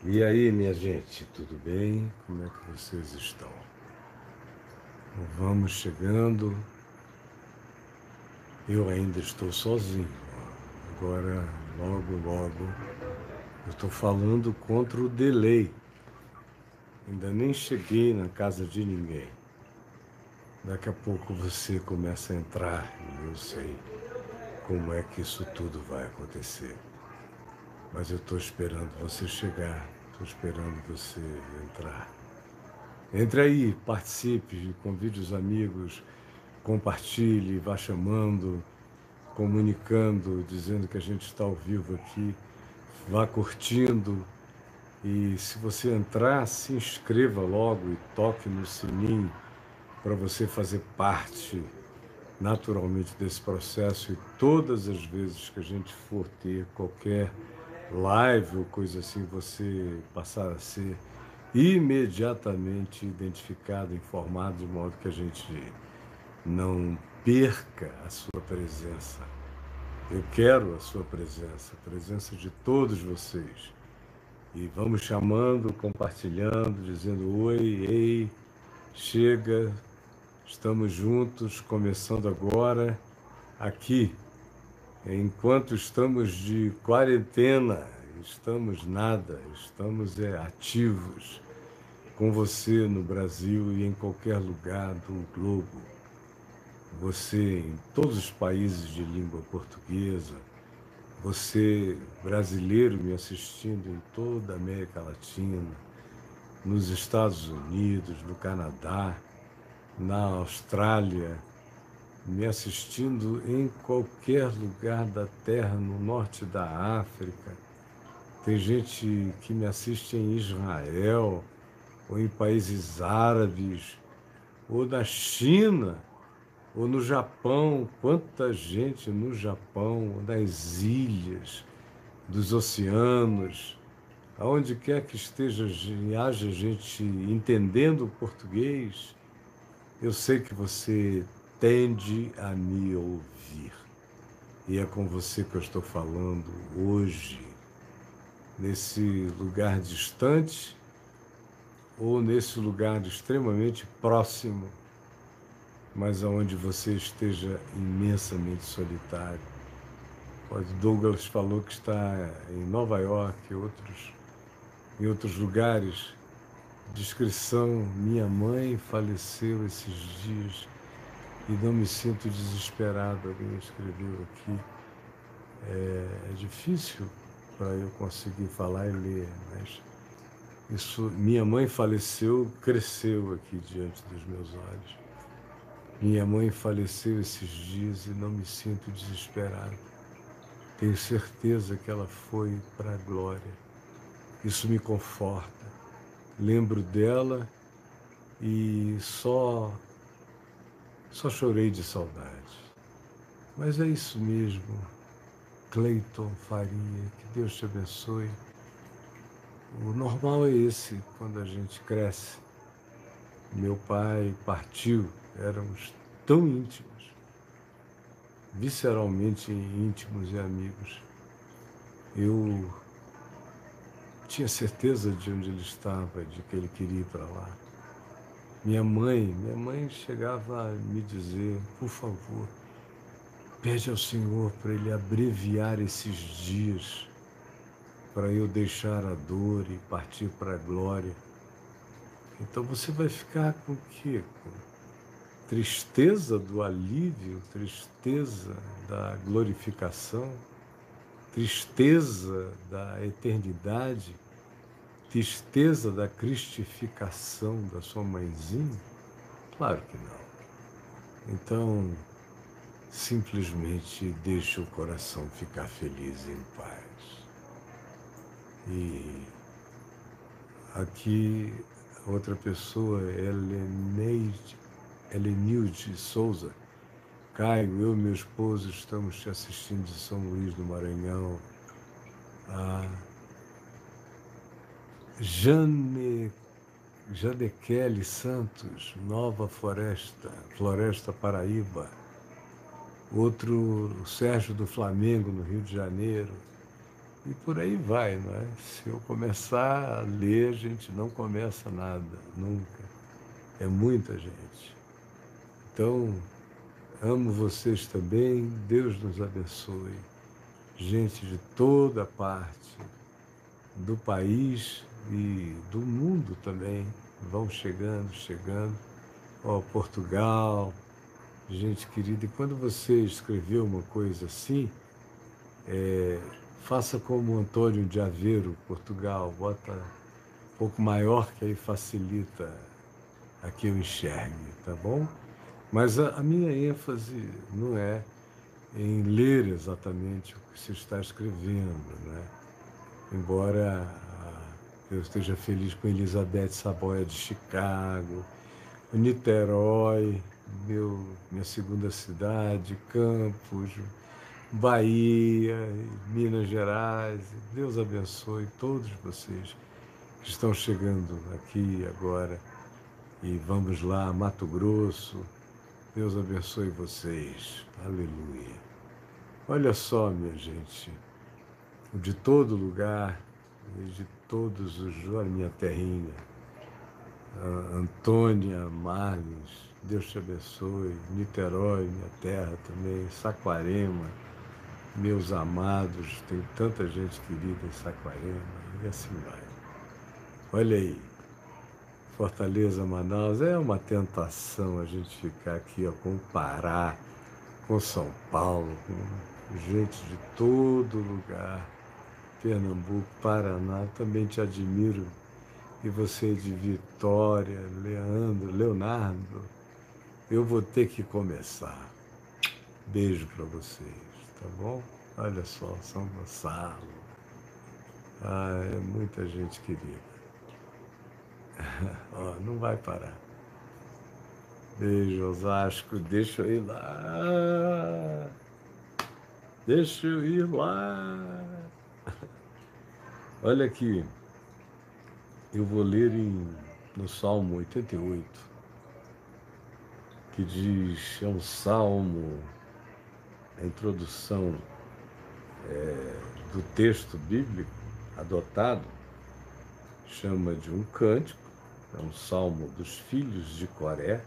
E aí, minha gente, tudo bem? Como é que vocês estão? Vamos chegando. Eu ainda estou sozinho. Agora, logo, eu estou falando contra o delay. Ainda nem cheguei na casa de ninguém. Daqui a pouco você começa a entrar e eu sei como é que isso tudo vai acontecer. Mas eu estou esperando você chegar, estou esperando você entrar. Entre aí, participe, convide os amigos, compartilhe, vá chamando, comunicando, dizendo que a gente está ao vivo aqui, vá curtindo. E se você entrar, se inscreva logo e toque no sininho para você fazer parte naturalmente desse processo. E todas as vezes que a gente for ter qualquer live ou coisa assim, você passar a ser imediatamente identificado, informado, de modo que a gente não perca a sua presença. Eu quero a sua presença, a presença de todos vocês. E vamos chamando, compartilhando, dizendo oi, ei, chega, estamos juntos, começando agora, aqui, enquanto estamos de quarentena, estamos nada, estamos ativos com você no Brasil e em qualquer lugar do globo. Você em todos os países de língua portuguesa, você brasileiro me assistindo em toda a América Latina, nos Estados Unidos, no Canadá, na Austrália, me assistindo em qualquer lugar da Terra, no norte da África. Tem gente que me assiste em Israel, ou em países árabes, ou na China, ou no Japão. Quanta gente no Japão, nas ilhas, dos oceanos, aonde quer que esteja e haja gente entendendo o português, eu sei que você tende a me ouvir. E é com você que eu estou falando hoje, nesse lugar distante ou nesse lugar extremamente próximo, mas aonde você esteja imensamente solitário. O Douglas falou que está em Nova York e em outros lugares. Descrição: minha mãe faleceu esses dias e não me sinto desesperado. Alguém escreveu aqui. É difícil para eu conseguir falar e ler, mas isso, minha mãe faleceu, cresceu aqui diante dos meus olhos. Minha mãe faleceu esses dias e não me sinto desesperado. Tenho certeza que ela foi para a glória. Isso me conforta. Lembro dela e só chorei de saudade. Mas é isso mesmo, Cleiton Faria, que Deus te abençoe. O normal é esse, quando a gente cresce. Meu pai partiu, éramos tão íntimos, visceralmente íntimos e amigos. Eu tinha certeza de onde ele estava, de que ele queria ir para lá. Minha mãe chegava a me dizer, por favor, pede ao Senhor para ele abreviar esses dias, para eu deixar a dor e partir para a glória. Então você vai ficar com o quê? Com tristeza do alívio, tristeza da glorificação, tristeza da eternidade, tristeza da cristificação da sua mãezinha? Claro que não. Então, simplesmente deixe o coração ficar feliz e em paz. E aqui, outra pessoa, Helenilde Souza. Caio, eu e meu esposo estamos te assistindo de São Luís do Maranhão. A Janequele Santos, Nova Floresta Paraíba. Outro, o Sérgio do Flamengo, no Rio de Janeiro. E por aí vai, não é? Se eu começar a ler, a gente não começa nada, nunca. É muita gente. Então, amo vocês também, Deus nos abençoe. Gente de toda parte do país e do mundo também vão chegando, chegando. Ó, Portugal, gente querida. E quando você escreveu uma coisa assim, faça como o Antônio de Aveiro, Portugal, bota um pouco maior que aí facilita a que eu enxergue, tá bom? Mas a minha ênfase não é em ler exatamente o que você está escrevendo, né? Embora eu esteja feliz com Elizabeth Saboia de Chicago, Niterói, minha segunda cidade, Campos, Bahia, Minas Gerais. Deus abençoe todos vocês que estão chegando aqui agora. E vamos lá, Mato Grosso. Deus abençoe vocês. Aleluia. Olha só, minha gente, de todo lugar, de todos os... Olha minha terrinha. Antônia, Marlos, Deus te abençoe. Niterói, minha terra também. Saquarema, meus amados. Tem tanta gente querida em Saquarema. E assim vai. Olha aí. Fortaleza, Manaus, é uma tentação a gente ficar aqui, ó, com o Pará, com São Paulo, com gente de todo lugar, Pernambuco, Paraná, também te admiro, e você de Vitória, Leonardo, eu vou ter que começar. Beijo para vocês, tá bom? Olha só, São Gonçalo, é muita gente querida. Ó, não vai parar. Beijo, Osasco, deixa eu ir lá. Deixa eu ir lá. Olha aqui, eu vou ler no Salmo 88, que diz, é um salmo, a introdução do texto bíblico adotado, chama de um cântico, é um salmo dos filhos de Coré,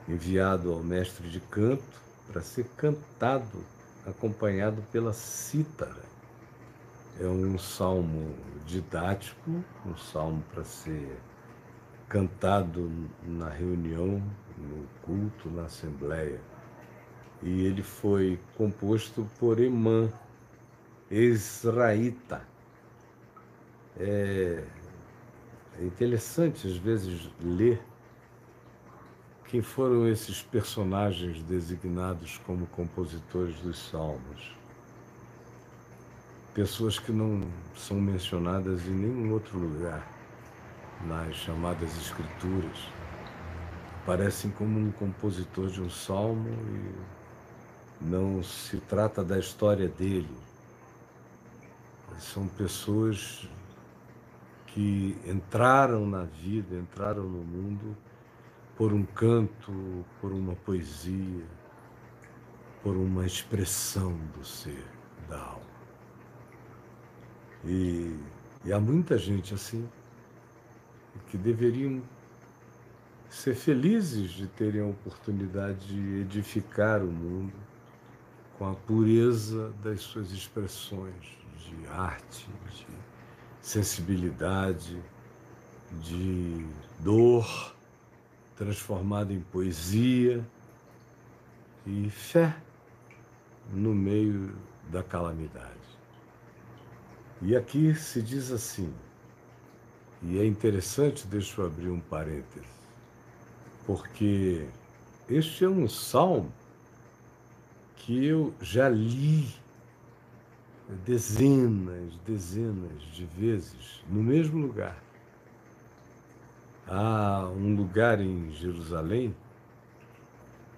enviado ao mestre de canto para ser cantado, acompanhado pela cítara. É um salmo didático, um salmo para ser cantado na reunião, no culto, na assembleia. E ele foi composto por Emã, israelita. É interessante, às vezes, ler quem foram esses personagens designados como compositores dos salmos. Pessoas que não são mencionadas em nenhum outro lugar nas chamadas escrituras. Parecem como um compositor de um salmo e não se trata da história dele. São pessoas que entraram na vida, entraram no mundo por um canto, por uma poesia, por uma expressão do ser, da alma. E há muita gente assim, que deveriam ser felizes de terem a oportunidade de edificar o mundo com a pureza das suas expressões de arte, de sensibilidade, de dor, transformada em poesia e fé no meio da calamidade. E aqui se diz assim, e é interessante, deixa eu abrir um parêntese, porque este é um salmo que eu já li dezenas de vezes no mesmo lugar. Há um lugar em Jerusalém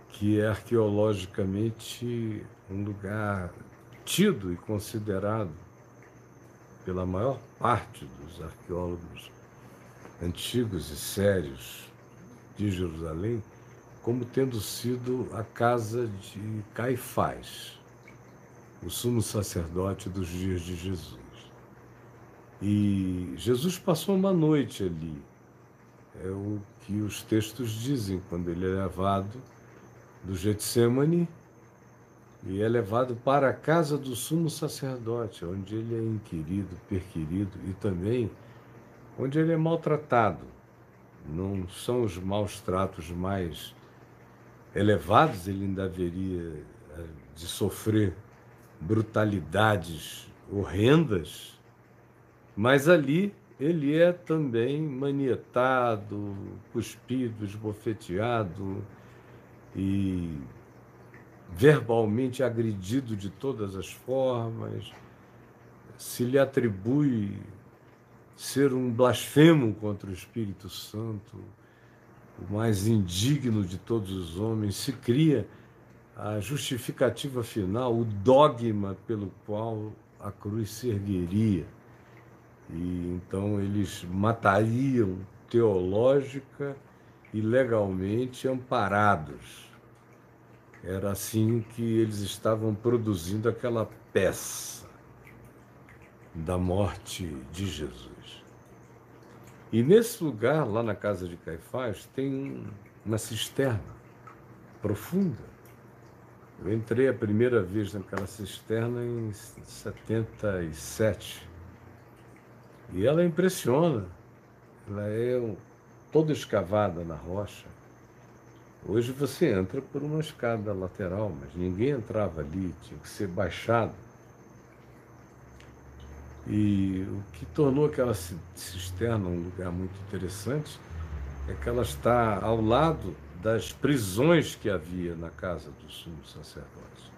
que é arqueologicamente um lugar tido e considerado pela maior parte dos arqueólogos antigos e sérios de Jerusalém como tendo sido a casa de Caifás. o sumo sacerdote dos dias de Jesus. E Jesus passou uma noite ali. É o que os textos dizem, quando ele é levado do Getsêmani e é levado para a casa do sumo sacerdote, onde ele é inquirido, perquirido e também onde ele é maltratado. Não são os maus tratos mais elevados, ele ainda haveria de sofrer brutalidades horrendas, mas ali ele é também manietado, cuspido, esbofeteado e verbalmente agredido de todas as formas. Se lhe atribui ser um blasfemo contra o Espírito Santo, o mais indigno de todos os homens. Se cria a justificativa final, o dogma pelo qual a cruz se ergueria. E então eles matariam teológica e legalmente amparados. Era assim que eles estavam produzindo aquela peça da morte de Jesus. E nesse lugar, lá na casa de Caifás, tem uma cisterna profunda. Eu entrei a primeira vez naquela cisterna em 77. E ela impressiona. Ela é toda escavada na rocha. Hoje você entra por uma escada lateral, mas ninguém entrava ali, tinha que ser baixado. E o que tornou aquela cisterna um lugar muito interessante é que ela está ao lado das prisões que havia na casa do sumo sacerdote.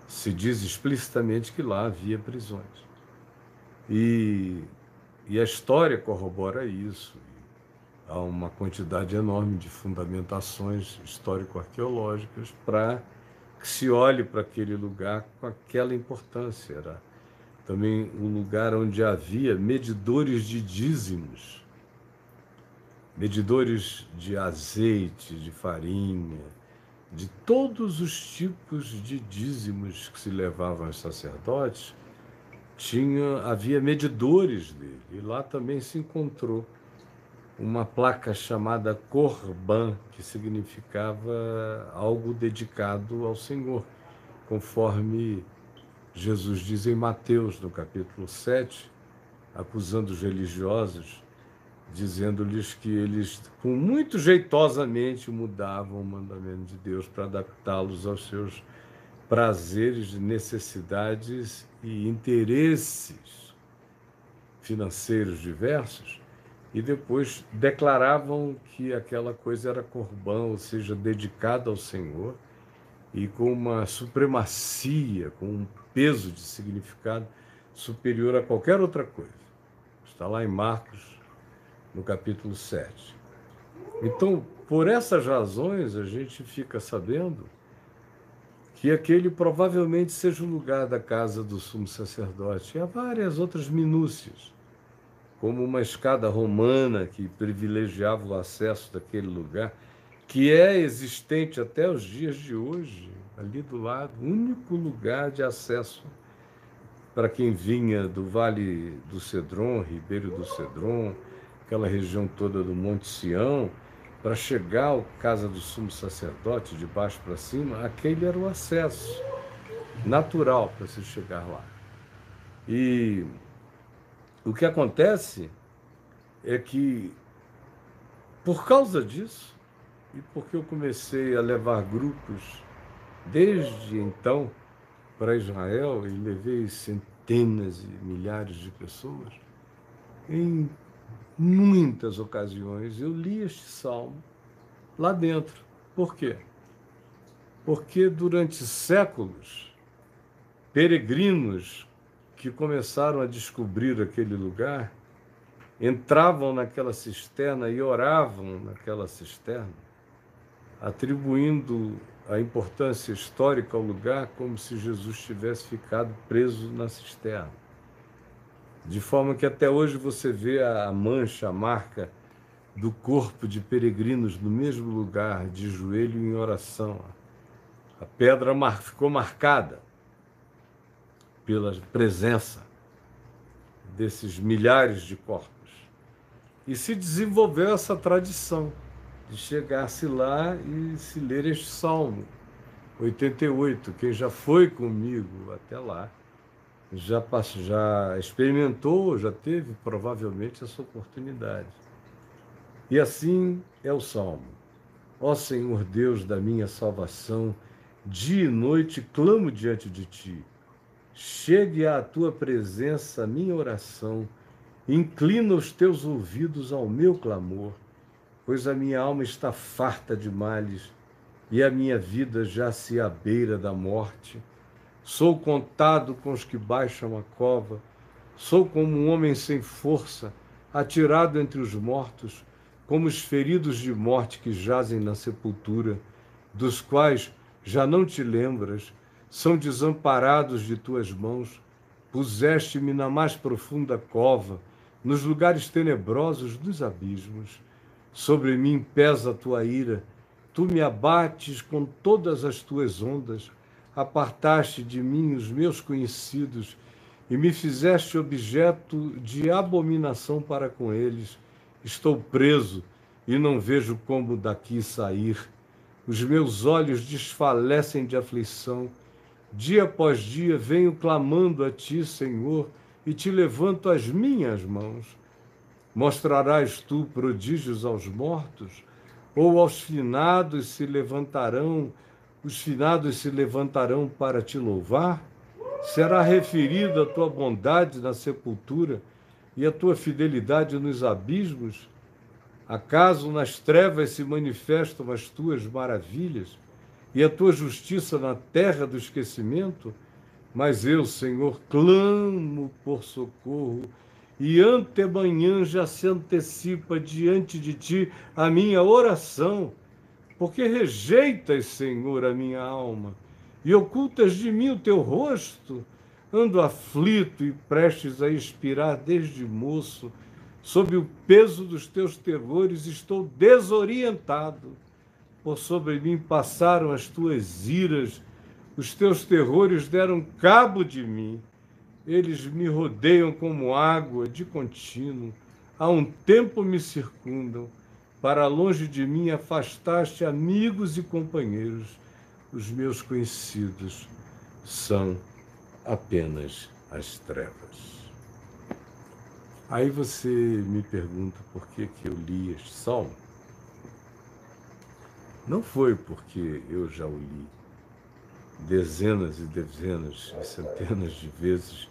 Se diz explicitamente que lá havia prisões. E a história corrobora isso. Há uma quantidade enorme de fundamentações histórico-arqueológicas para que se olhe para aquele lugar com aquela importância. Era também um lugar onde havia medidores de dízimos, medidores de azeite, de farinha, de todos os tipos de dízimos que se levavam aos sacerdotes. Havia medidores dele, e lá também se encontrou uma placa chamada Corban, que significava algo dedicado ao Senhor, conforme Jesus diz em Mateus, no capítulo 7, acusando os religiosos, dizendo-lhes que eles, com muito jeitosamente, mudavam o mandamento de Deus para adaptá-los aos seus prazeres, necessidades e interesses financeiros diversos, e depois declaravam que aquela coisa era corban, ou seja, dedicada ao Senhor, e com uma supremacia, com um peso de significado superior a qualquer outra coisa. Está lá em Marcos, no capítulo 7. Então, por essas razões, a gente fica sabendo que aquele provavelmente seja o lugar da casa do sumo sacerdote. E há várias outras minúcias, como uma escada romana que privilegiava o acesso daquele lugar, que é existente até os dias de hoje, ali do lado, único lugar de acesso para quem vinha do Vale do Cedron, Ribeiro do Cedron, aquela região toda do Monte Sião, para chegar à casa do sumo sacerdote, de baixo para cima, aquele era o acesso natural para se chegar lá. E o que acontece é que, por causa disso, e porque eu comecei a levar grupos desde então para Israel, e levei centenas e milhares de pessoas, em muitas ocasiões eu li este salmo lá dentro. Por quê? Porque durante séculos, peregrinos que começaram a descobrir aquele lugar entravam naquela cisterna e oravam naquela cisterna, atribuindo a importância histórica ao lugar como se Jesus tivesse ficado preso na cisterna. De forma que até hoje você vê a mancha, a marca do corpo de peregrinos no mesmo lugar, de joelho em oração. A pedra ficou marcada. pela presença desses milhares de corpos. E se desenvolveu essa tradição de chegar-se lá e se ler este Salmo 88. Quem já foi comigo até lá, já experimentou, já teve provavelmente essa oportunidade. E assim é o Salmo. Ó Senhor Deus da minha salvação, dia e noite clamo diante de ti. Chegue à tua presença a minha oração, inclina os teus ouvidos ao meu clamor, pois a minha alma está farta de males e a minha vida já se à beira da morte. Sou contado com os que baixam a cova, sou como um homem sem força, atirado entre os mortos, como os feridos de morte que jazem na sepultura, dos quais já não te lembras, são desamparados de tuas mãos. Puseste-me na mais profunda cova, nos lugares tenebrosos dos abismos. Sobre mim pesa a tua ira, tu me abates com todas as tuas ondas, apartaste de mim os meus conhecidos e me fizeste objeto de abominação para com eles. Estou preso e não vejo como daqui sair. Os meus olhos desfalecem de aflição. Dia após dia venho clamando a ti, Senhor, e te levanto as minhas mãos. Mostrarás tu prodígios aos mortos? Ou aos finados se levantarão, os finados se levantarão para te louvar? Será referida a tua bondade na sepultura e a tua fidelidade nos abismos? Acaso nas trevas se manifestam as tuas maravilhas e a tua justiça na terra do esquecimento? Mas eu, Senhor, clamo por socorro, e antemanhã já se antecipa diante de ti a minha oração, porque rejeitas, Senhor, a minha alma, e ocultas de mim o teu rosto. Ando aflito e prestes a expirar desde moço. Sob o peso dos teus terrores estou desorientado. Por sobre mim passaram as tuas iras, os teus terrores deram cabo de mim. Eles me rodeiam como água de contínuo, há um tempo me circundam. Para longe de mim afastaste amigos e companheiros. Os meus conhecidos são apenas as trevas. Aí você me pergunta por que eu li este salmo. Não foi porque eu já o li dezenas e dezenas e centenas de vezes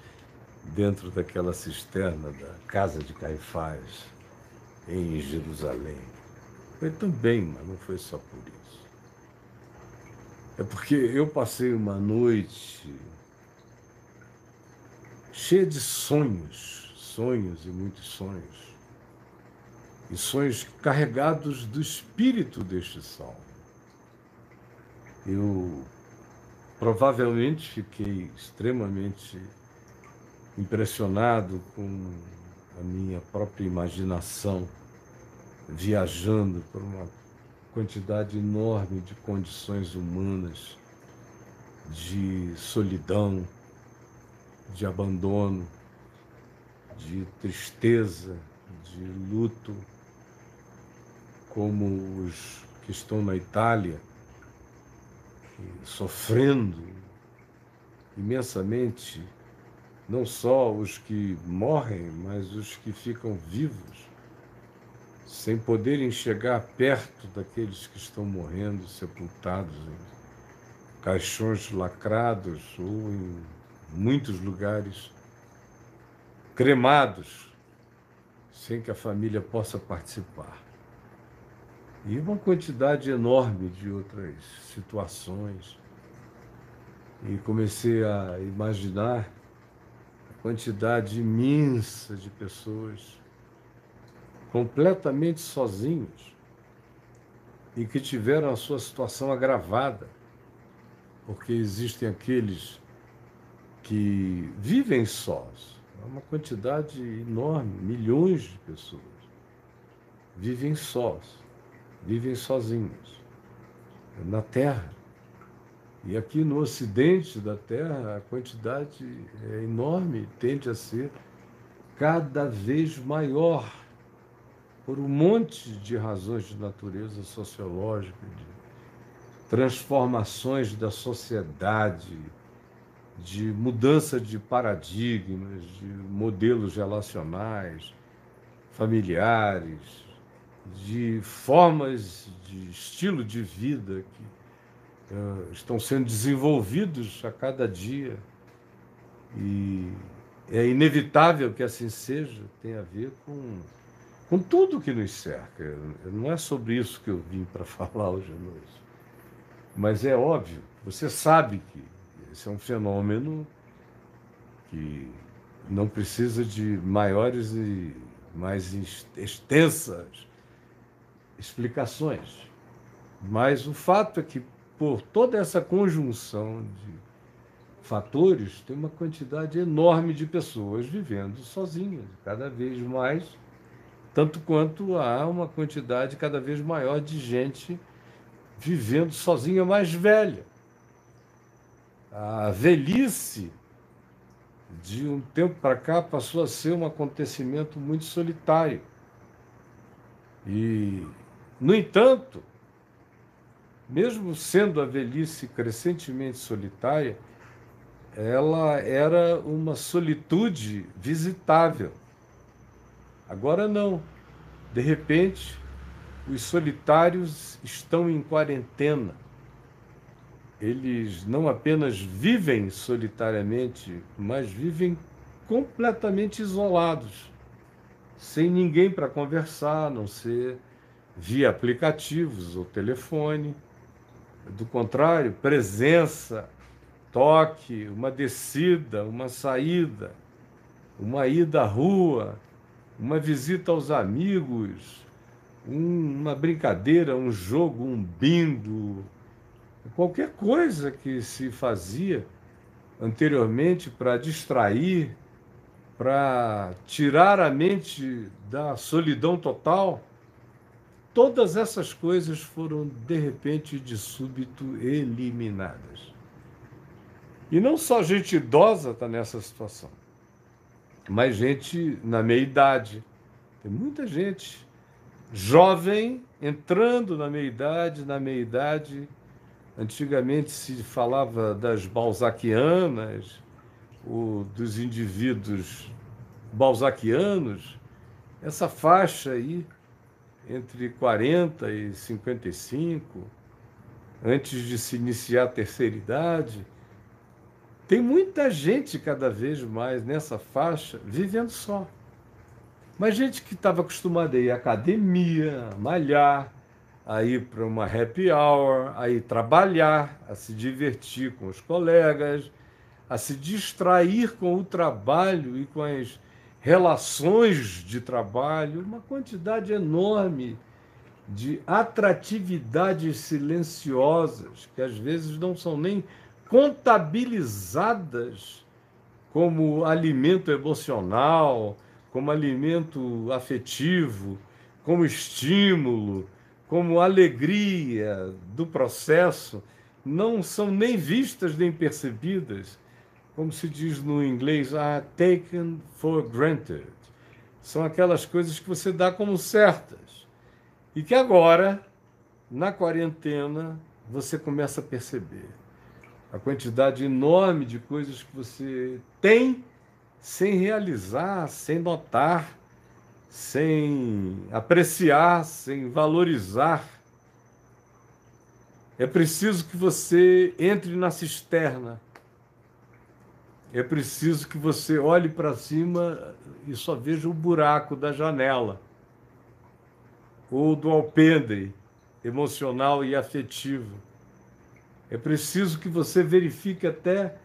dentro daquela cisterna da casa de Caifás, em Jerusalém. Foi também, mas não foi só por isso. É porque eu passei uma noite cheia de sonhos e muitos sonhos. E sonhos carregados do espírito deste salmo. Eu provavelmente fiquei extremamente impressionado com a minha própria imaginação, viajando por uma quantidade enorme de condições humanas, de solidão, de abandono, de tristeza, de luto, como os que estão na Itália, sofrendo imensamente, não só os que morrem, mas os que ficam vivos, sem poderem chegar perto daqueles que estão morrendo, sepultados em caixões lacrados ou em muitos lugares cremados, sem que a família possa participar. E uma quantidade enorme de outras situações. E comecei a imaginar a quantidade imensa de pessoas completamente sozinhos e que tiveram a sua situação agravada, porque existem aqueles que vivem sós. É uma quantidade enorme, milhões de pessoas vivem sós, vivem sozinhos na Terra. E aqui no ocidente da Terra, a quantidade é enorme, tende a ser cada vez maior, por um monte de razões de natureza sociológica, de transformações da sociedade, de mudança de paradigmas, de modelos relacionais, familiares, de formas de estilo de vida que estão sendo desenvolvidos a cada dia. E é inevitável que assim seja, tem a ver com tudo que nos cerca. Não é sobre isso que eu vim para falar hoje à noite. Mas é óbvio, você sabe que esse é um fenômeno que não precisa de maiores e mais extensas explicações. Mas o fato é que, por toda essa conjunção de fatores, tem uma quantidade enorme de pessoas vivendo sozinhas, cada vez mais, tanto quanto há uma quantidade cada vez maior de gente vivendo sozinha mais velha. A velhice, de um tempo para cá, passou a ser um acontecimento muito solitário. E, no entanto, mesmo sendo a velhice crescentemente solitária, ela era uma solitude visitável. Agora não. De repente, os solitários estão em quarentena. Eles não apenas vivem solitariamente, mas vivem completamente isolados, sem ninguém para conversar, a não ser via aplicativos ou telefone. Do contrário, presença, toque, uma descida, uma saída, uma ida à rua, uma visita aos amigos, uma brincadeira, um jogo, um bingo, qualquer coisa que se fazia anteriormente para distrair, para tirar a mente da solidão total, todas essas coisas foram, de repente, de súbito, eliminadas. E não só gente idosa está nessa situação, mas gente na meia-idade. Tem muita gente jovem entrando na meia-idade. Antigamente se falava das balzaquianas, ou dos indivíduos balzaquianos, essa faixa aí, entre 40 e 55, antes de se iniciar a terceira idade. Tem muita gente cada vez mais nessa faixa vivendo só. Mas gente que estava acostumada a ir à academia, a malhar, a ir para uma happy hour, a ir trabalhar, a se divertir com os colegas, a se distrair com o trabalho e com as relações de trabalho, uma quantidade enorme de atratividades silenciosas, que às vezes não são nem contabilizadas como alimento emocional, como alimento afetivo, como estímulo, como alegria do processo, não são nem vistas nem percebidas, como se diz no inglês, are taken for granted. São aquelas coisas que você dá como certas e que agora, na quarentena, você começa a perceber a quantidade enorme de coisas que você tem sem realizar, sem notar, sem apreciar, sem valorizar. É preciso que você entre na cisterna. É preciso que você olhe para cima e só veja o buraco da janela ou do alpendre emocional e afetivo. É preciso que você verifique até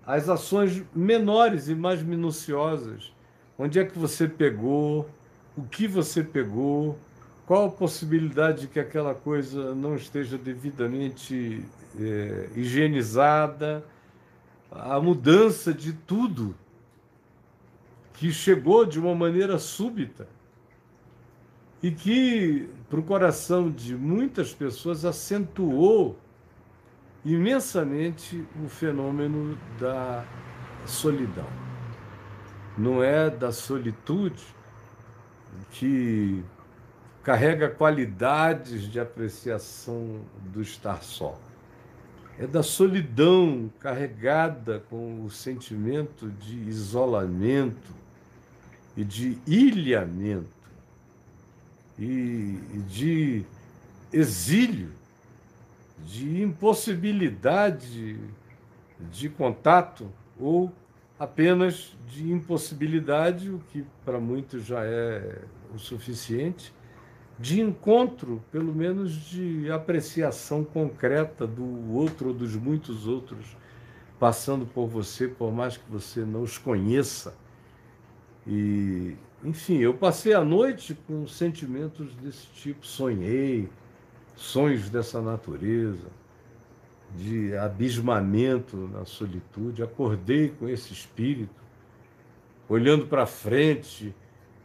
as ações menores e mais minuciosas. Onde é que você pegou? O que você pegou? Qual a possibilidade de que aquela coisa não esteja devidamente higienizada? A mudança de tudo que chegou de uma maneira súbita e que, para o coração de muitas pessoas, acentuou imensamente o fenômeno da solidão. Não é da solitude que carrega qualidades de apreciação do estar só. É da solidão carregada com o sentimento de isolamento e de ilhamento e de exílio, de impossibilidade de contato ou apenas de impossibilidade, o que para muitos já é o suficiente, de encontro, pelo menos de apreciação concreta do outro ou dos muitos outros passando por você, por mais que você não os conheça. E, enfim, eu passei a noite com sentimentos desse tipo, sonhei, sonhos dessa natureza, de abismamento na solitude, acordei com esse espírito, olhando para frente,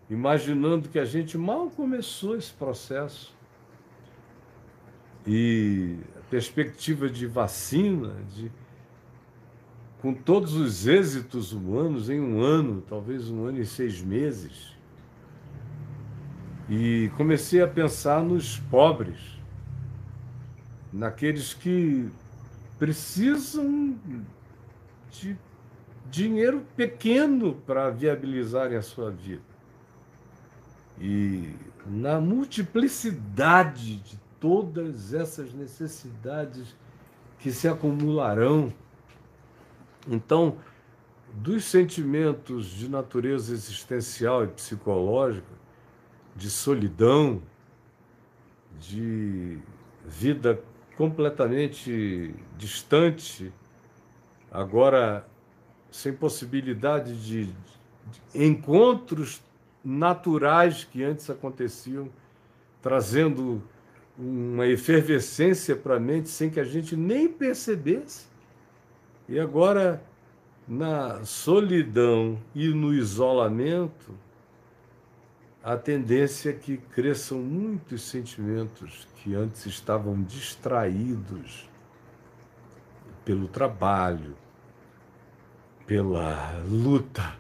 imaginando que a gente mal começou esse processo. E a perspectiva de vacina, com todos os êxitos humanos em um ano, talvez um ano e 6 meses. E comecei a pensar nos pobres, naqueles que precisam de dinheiro pequeno para viabilizarem a sua vida. E na multiplicidade de todas essas necessidades que se acumularão. Então, dos sentimentos de natureza existencial e psicológica, de solidão, de vida completamente distante, agora sem possibilidade de encontros naturais que antes aconteciam, trazendo uma efervescência para a mente sem que a gente nem percebesse. E agora, na solidão e no isolamento, a tendência é que cresçam muitos sentimentos que antes estavam distraídos pelo trabalho, pela luta,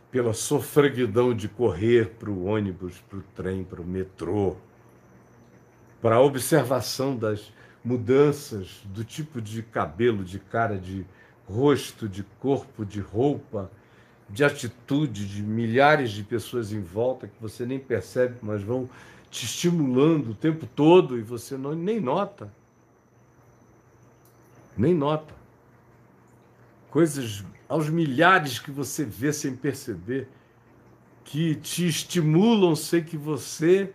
pela sofreguidão de correr para o ônibus, para o trem, para o metrô, para a observação das mudanças do tipo de cabelo, de cara, de rosto, de corpo, de roupa, de atitude de milhares de pessoas em volta que você nem percebe, mas vão te estimulando o tempo todo e você nem nota. Nem nota. Coisas aos milhares que você vê sem perceber, que te estimulam sem que você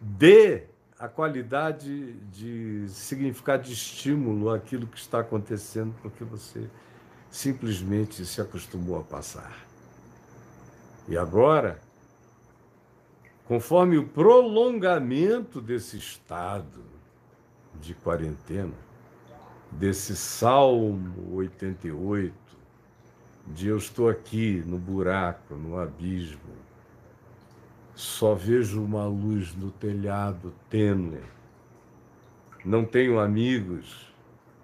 dê a qualidade de significado de estímulo àquilo que está acontecendo, porque você simplesmente se acostumou a passar. E agora, conforme o prolongamento desse estado de quarentena, desse Salmo 88, de eu estou aqui no buraco, no abismo, só vejo uma luz no telhado tênue, não tenho amigos,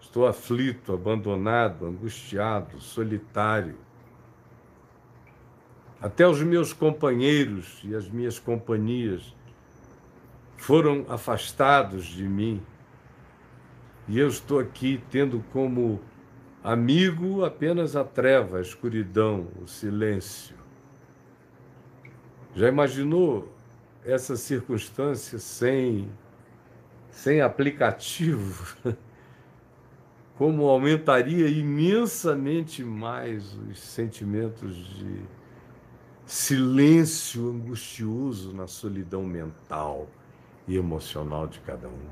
estou aflito, abandonado, angustiado, solitário. Até os meus companheiros e as minhas companhias foram afastados de mim. E eu estou aqui tendo como amigo apenas a treva, a escuridão, o silêncio. Já imaginou essa circunstância sem aplicativo? Como aumentaria imensamente mais os sentimentos de silêncio angustioso na solidão mental e emocional de cada um.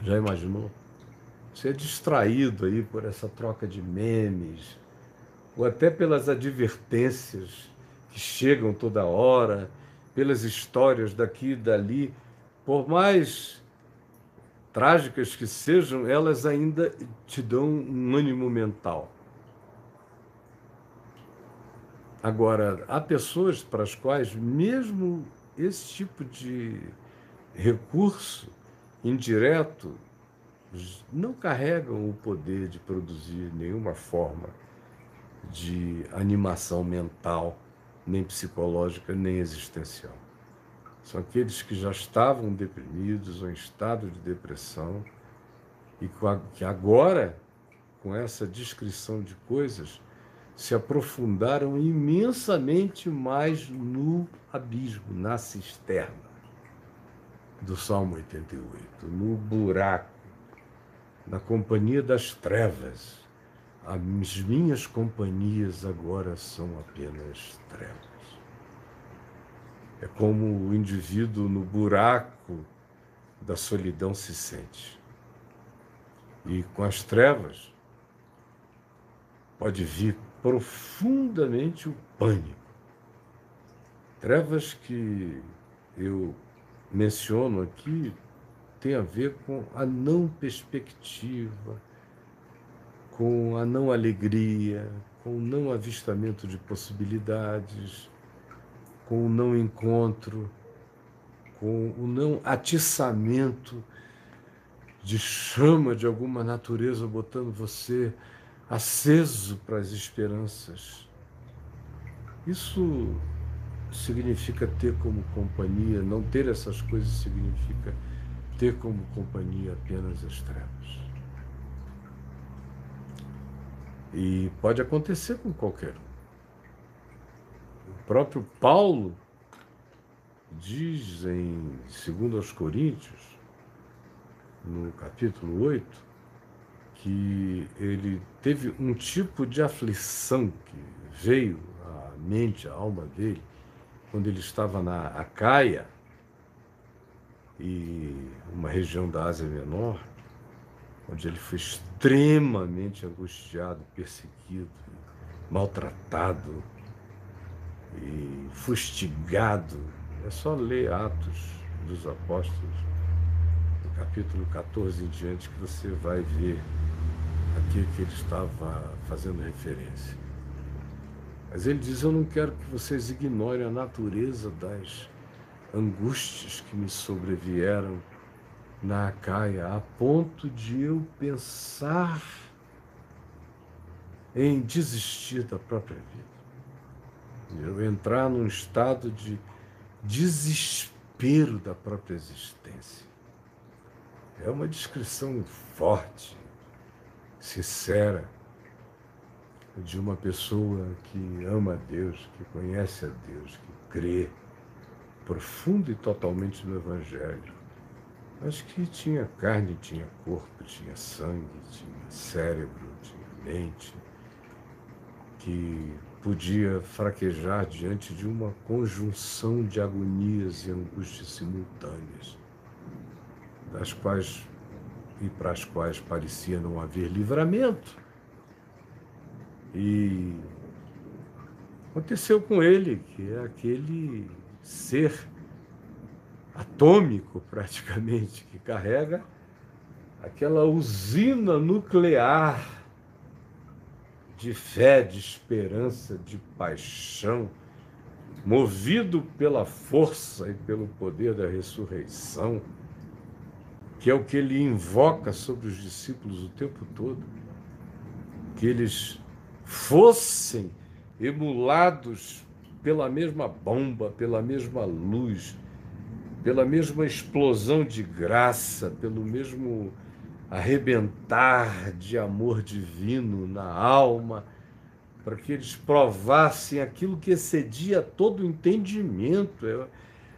Já imaginou? Você é distraído aí por essa troca de memes, ou até pelas advertências que chegam toda hora, pelas histórias daqui e dali, por mais trágicas que sejam, elas ainda te dão um ânimo mental. Agora, há pessoas para as quais mesmo esse tipo de recurso indireto não carregam o poder de produzir nenhuma forma de animação mental, nem psicológica, nem existencial. São aqueles que já estavam deprimidos ou em estado de depressão e que agora, com essa descrição de coisas, se aprofundaram imensamente mais no abismo, na cisterna do Salmo 88, no buraco, na companhia das trevas. As minhas companhias agora são apenas trevas. É como o indivíduo no buraco da solidão se sente. E com as trevas pode vir profundamente o pânico. Trevas que eu menciono aqui tem a ver com a não perspectiva, com a não alegria, com o não avistamento de possibilidades, com o não encontro, com o não atiçamento de chama de alguma natureza botando você aceso para as esperanças. Isso significa ter como companhia, não ter essas coisas significa ter como companhia apenas as trevas. E pode acontecer com qualquer um. O próprio Paulo diz em 2 Coríntios, no capítulo 8, que ele teve um tipo de aflição que veio à mente, à alma dele, quando ele estava na Acaia, e uma região da Ásia Menor, onde ele foi extremamente angustiado, perseguido, maltratado e fustigado. É só ler Atos dos Apóstolos, do capítulo 14 em diante, que você vai ver aqui que ele estava fazendo referência. Mas ele diz: eu não quero que vocês ignorem a natureza das angústias que me sobrevieram na Acaia, a ponto de eu pensar em desistir da própria vida. Eu entrar num estado de desespero da própria existência. É uma descrição forte, sincera, de uma pessoa que ama a Deus, que conhece a Deus, que crê profundo e totalmente no Evangelho, mas que tinha carne, tinha corpo, tinha sangue, tinha cérebro, tinha mente, que podia fraquejar diante de uma conjunção de agonias e angústias simultâneas, das quais e para as quais parecia não haver livramento. E aconteceu com ele, que é aquele ser atômico, praticamente, que carrega aquela usina nuclear de fé, de esperança, de paixão, movido pela força e pelo poder da ressurreição, que é o que ele invoca sobre os discípulos o tempo todo, que eles fossem emulados pela mesma bomba, pela mesma luz, pela mesma explosão de graça, pelo mesmo arrebentar de amor divino na alma, para que eles provassem aquilo que excedia todo o entendimento. É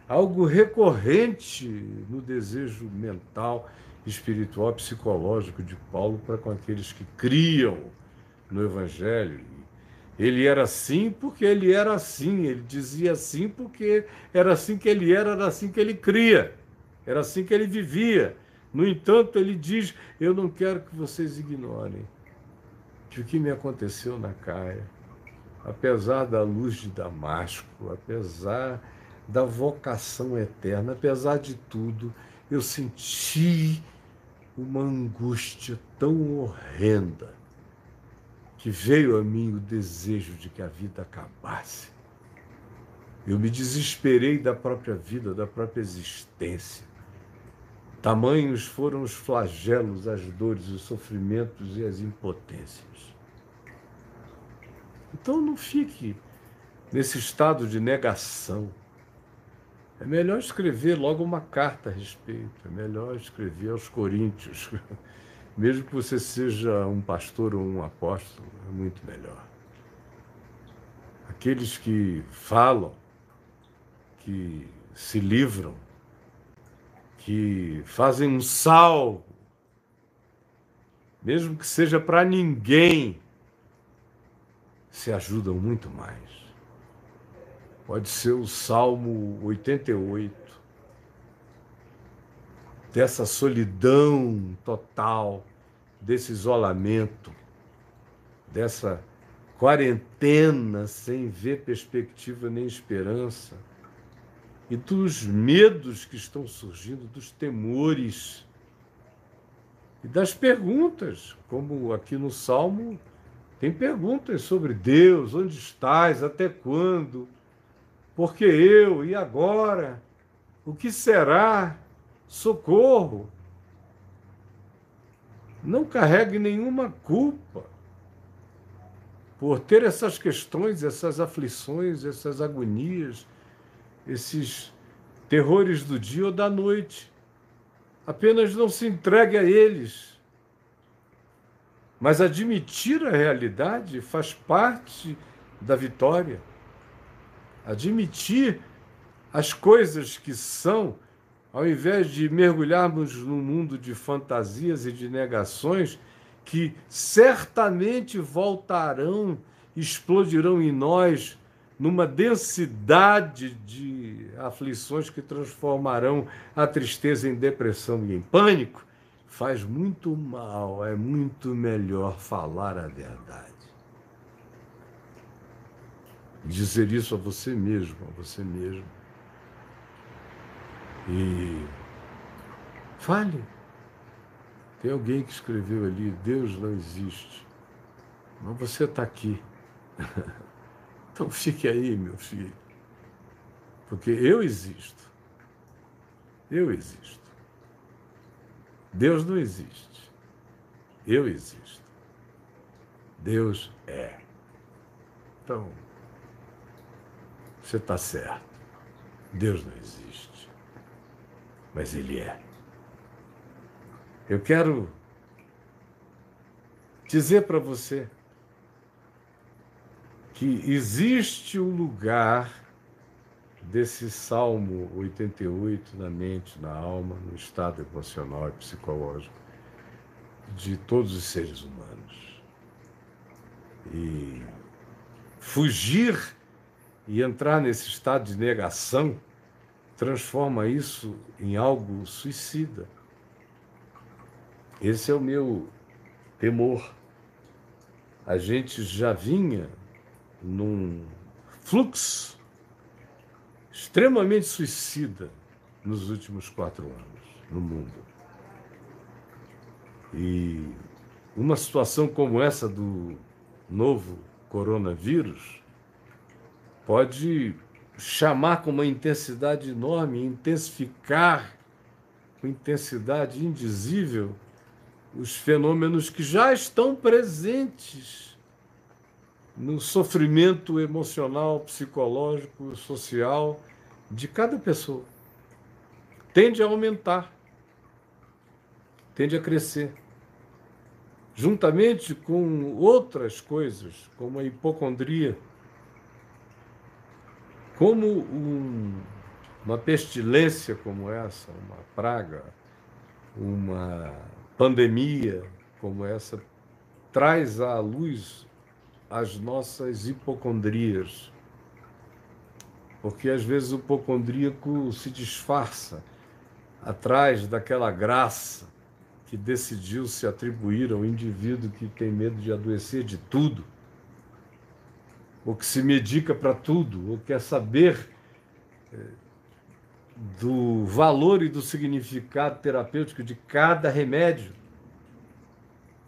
algo recorrente no desejo mental, espiritual, psicológico de Paulo para com aqueles que criam no Evangelho. Ele era assim porque ele era assim, ele dizia assim porque era assim que ele era assim que ele cria, era assim que ele vivia. No entanto, ele diz: eu não quero que vocês ignorem que o que me aconteceu na Caia, apesar da luz de Damasco, apesar da vocação eterna, apesar de tudo, eu senti uma angústia tão horrenda que veio a mim o desejo de que a vida acabasse. Eu me desesperei da própria vida, da própria existência. Tamanhos foram os flagelos, as dores, os sofrimentos e as impotências. Então não fique nesse estado de negação. É melhor escrever logo uma carta a respeito, é melhor escrever aos Coríntios, mesmo que você seja um pastor ou um apóstolo, é muito melhor. Aqueles que falam, que se livram, que fazem um salvo, mesmo que seja para ninguém, se ajudam muito mais. Pode ser o Salmo 88, dessa solidão total, desse isolamento, dessa quarentena sem ver perspectiva nem esperança, e dos medos que estão surgindo, dos temores, e das perguntas, como aqui no Salmo tem perguntas sobre Deus, onde estás, até quando, por que eu, e agora, o que será, socorro. Não carregue nenhuma culpa por ter essas questões, essas aflições, essas agonias, esses terrores do dia ou da noite. Apenas não se entregue a eles. Mas admitir a realidade faz parte da vitória. Admitir as coisas que são, ao invés de mergulharmos num mundo de fantasias e de negações que certamente voltarão, explodirão em nós numa densidade de aflições que transformarão a tristeza em depressão e em pânico, faz muito mal, é muito melhor falar a verdade. Dizer isso a você mesmo, a você mesmo. E fale. Tem alguém que escreveu ali, Deus não existe, mas você está aqui. Então fique aí, meu filho, porque eu existo. Eu existo. Deus não existe. Eu existo. Deus é. Então, você está certo. Deus não existe. Mas Ele é. Eu quero dizer para você que existe um lugar desse Salmo 88 na mente, na alma, no estado emocional e psicológico de todos os seres humanos. E fugir e entrar nesse estado de negação transforma isso em algo suicida. Esse é o meu temor. A gente já vinha num fluxo extremamente suicida nos últimos 4 anos no mundo. E uma situação como essa do novo coronavírus pode chamar com uma intensidade enorme, intensificar com intensidade indizível os fenômenos que já estão presentes no sofrimento emocional, psicológico, social de cada pessoa. Tende a aumentar, tende a crescer, juntamente com outras coisas, como a hipocondria, como uma pestilência como essa, uma praga, uma pandemia como essa, traz à luz as nossas hipocondrias. Porque às vezes o hipocondríaco se disfarça atrás daquela graça que decidiu se atribuir ao indivíduo que tem medo de adoecer de tudo, ou que se medica para tudo, ou quer saber do valor e do significado terapêutico de cada remédio,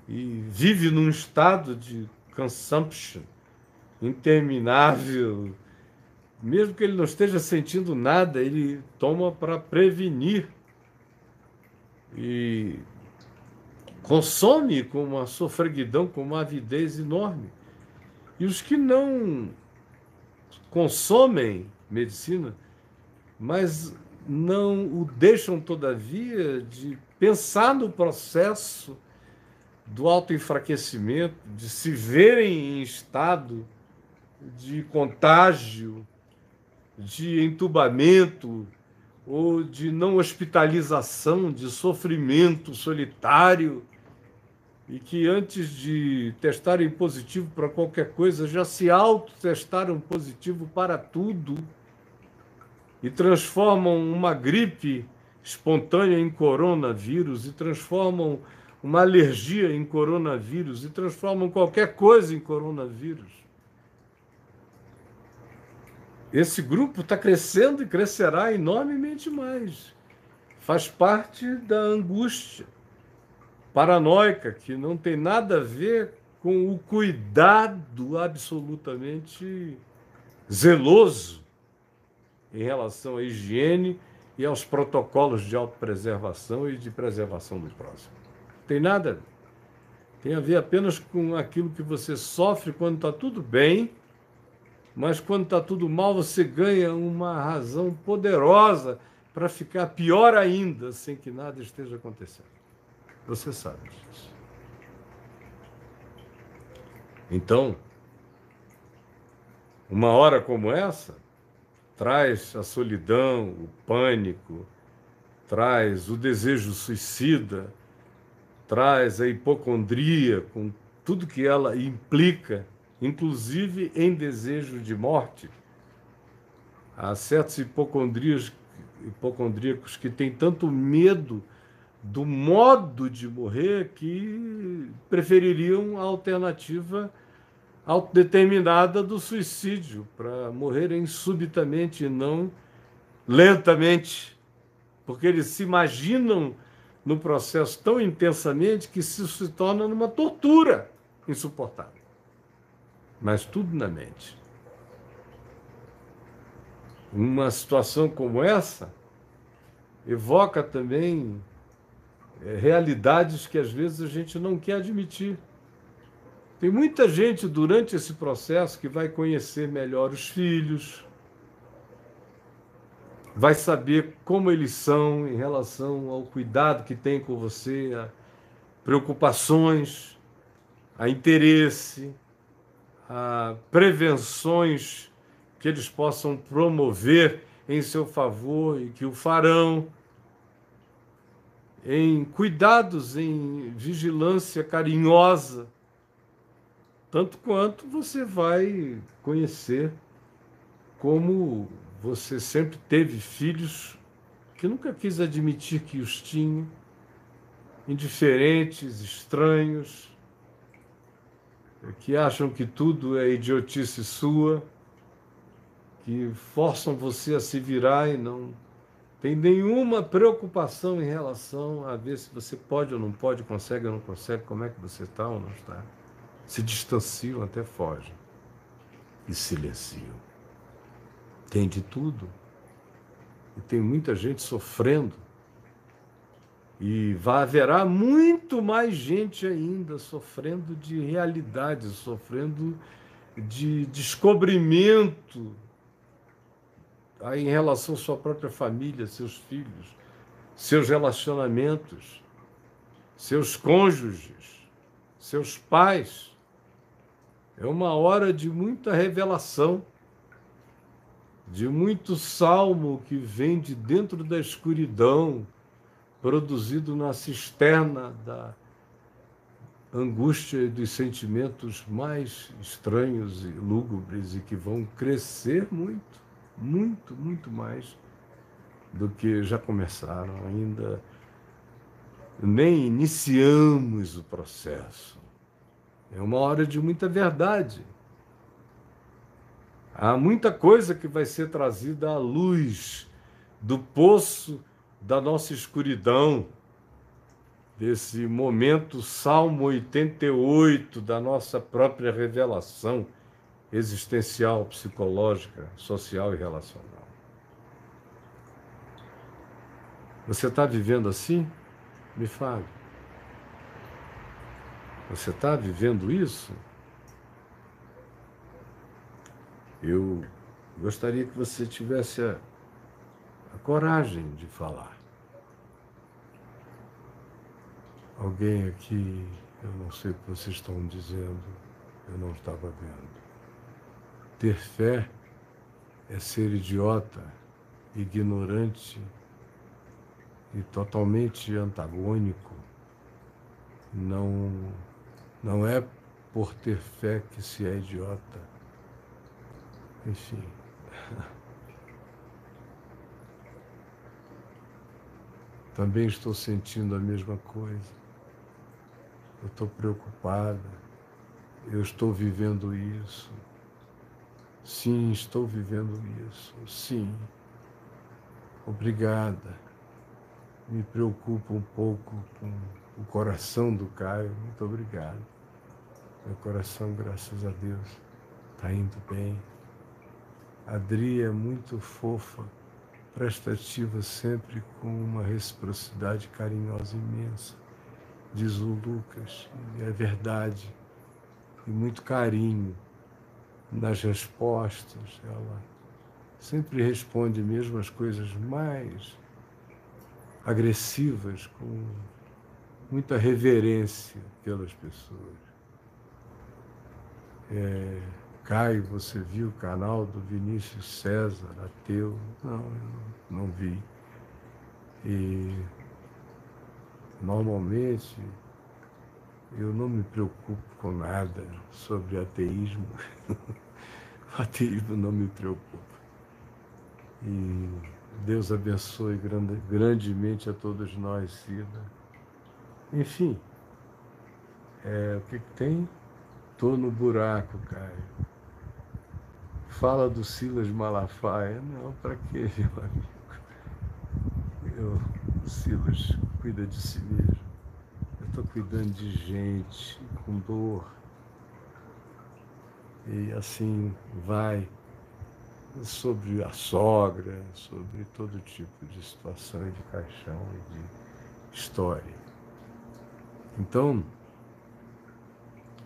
e vive num estado de consumption interminável. Mesmo que ele não esteja sentindo nada, ele toma para prevenir e consome com uma sofreguidão, com uma avidez enorme. E os que não consomem medicina, mas não o deixam, todavia, de pensar no processo do autoenfraquecimento, de se verem em estado de contágio, de entubamento ou de não hospitalização, de sofrimento solitário, e que antes de testarem positivo para qualquer coisa, já se autotestaram positivo para tudo e transformam uma gripe espontânea em coronavírus, e transformam uma alergia em coronavírus, e transformam qualquer coisa em coronavírus. Esse grupo está crescendo e crescerá enormemente mais. Faz parte da angústia paranoica, que não tem nada a ver com o cuidado absolutamente zeloso em relação à higiene e aos protocolos de autopreservação e de preservação do próximo. Tem nada a ver. Tem a ver apenas com aquilo que você sofre quando está tudo bem, mas quando está tudo mal, você ganha uma razão poderosa para ficar pior ainda, sem que nada esteja acontecendo. Você sabe disso. Então, uma hora como essa traz a solidão, o pânico, traz o desejo suicida, traz a hipocondria, com tudo que ela implica, inclusive em desejo de morte. Há certos hipocondríacos que têm tanto medo do modo de morrer que prefeririam a alternativa autodeterminada do suicídio, para morrerem subitamente e não lentamente, porque eles se imaginam no processo tão intensamente que isso se torna numa tortura insuportável. Mas tudo na mente. Uma situação como essa evoca também realidades que às vezes a gente não quer admitir. Tem muita gente durante esse processo que vai conhecer melhor os filhos, vai saber como eles são em relação ao cuidado que tem com você, a preocupações, a interesse, a prevenções que eles possam promover em seu favor e que o farão, em cuidados, em vigilância carinhosa, tanto quanto você vai conhecer como você sempre teve filhos que nunca quis admitir que os tinha, indiferentes, estranhos, que acham que tudo é idiotice sua, que forçam você a se virar e não tem nenhuma preocupação em relação a ver se você pode ou não pode, consegue ou não consegue, como é que você está ou não está. Se distanciam, até fogem e silenciam. Tem de tudo. E tem muita gente sofrendo. E haverá muito mais gente ainda sofrendo de realidades, sofrendo de descobrimento em relação à sua própria família, seus filhos, seus relacionamentos, seus cônjuges, seus pais. É uma hora de muita revelação, de muito salmo que vem de dentro da escuridão, produzido na cisterna da angústia e dos sentimentos mais estranhos e lúgubres, e que vão crescer muito, muito, muito mais do que já começaram. Ainda nem iniciamos o processo. É uma hora de muita verdade. Há muita coisa que vai ser trazida à luz do poço da nossa escuridão, desse momento Salmo 88 da nossa própria revelação existencial, psicológica, social e relacional. Você está vivendo assim? Me fale. Você está vivendo isso? Eu gostaria que você tivesse a coragem de falar. Alguém aqui, eu não sei o que vocês estão dizendo, eu não estava vendo. Ter fé é ser idiota, ignorante e totalmente antagônico. Não é por ter fé que se é idiota. Enfim. Também estou sentindo a mesma coisa. Eu estou preocupada. Eu estou vivendo isso. Sim, estou vivendo isso. Sim. Obrigada. Me preocupa um pouco com o coração do Caio. Muito obrigado. Meu coração, graças a Deus, está indo bem. A Adri é muito fofa, prestativa sempre com uma reciprocidade carinhosa imensa. Diz o Lucas, e é verdade. E muito carinho nas respostas. Ela sempre responde mesmo as coisas mais agressivas, com muita reverência pelas pessoas. Caio, você viu o canal do Vinícius César, ateu? Não, eu não vi. E normalmente eu não me preocupo com nada sobre ateísmo. O ateísmo não me preocupa. E Deus abençoe grandemente a todos nós, Cida. Enfim, o que tem? Tô no buraco, Caio. Fala do Silas Malafaia. Não, para quê, meu amigo? O Silas cuida de si mesmo. Eu estou cuidando de gente com dor. E assim vai sobre a sogra, sobre todo tipo de situação e de caixão e de história. Então,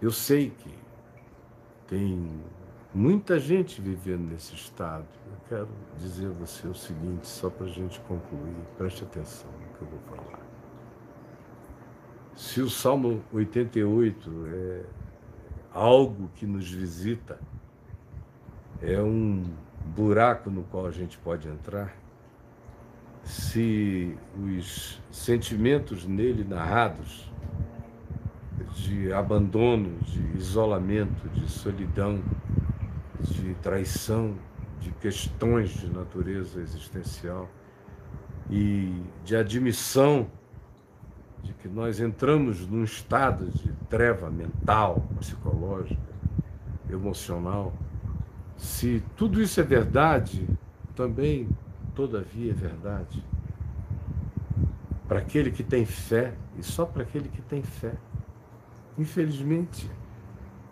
eu sei que tem muita gente vivendo nesse estado. Eu quero dizer a você o seguinte, só para a gente concluir, preste atenção no que eu vou falar. Se o Salmo 88 é algo que nos visita, é um buraco no qual a gente pode entrar, se os sentimentos nele narrados de abandono, de isolamento, de solidão, de traição, de questões de natureza existencial e de admissão de que nós entramos num estado de treva mental, psicológica, emocional. Se tudo isso é verdade, também, todavia, é verdade para aquele que tem fé, e só para aquele que tem fé. Infelizmente,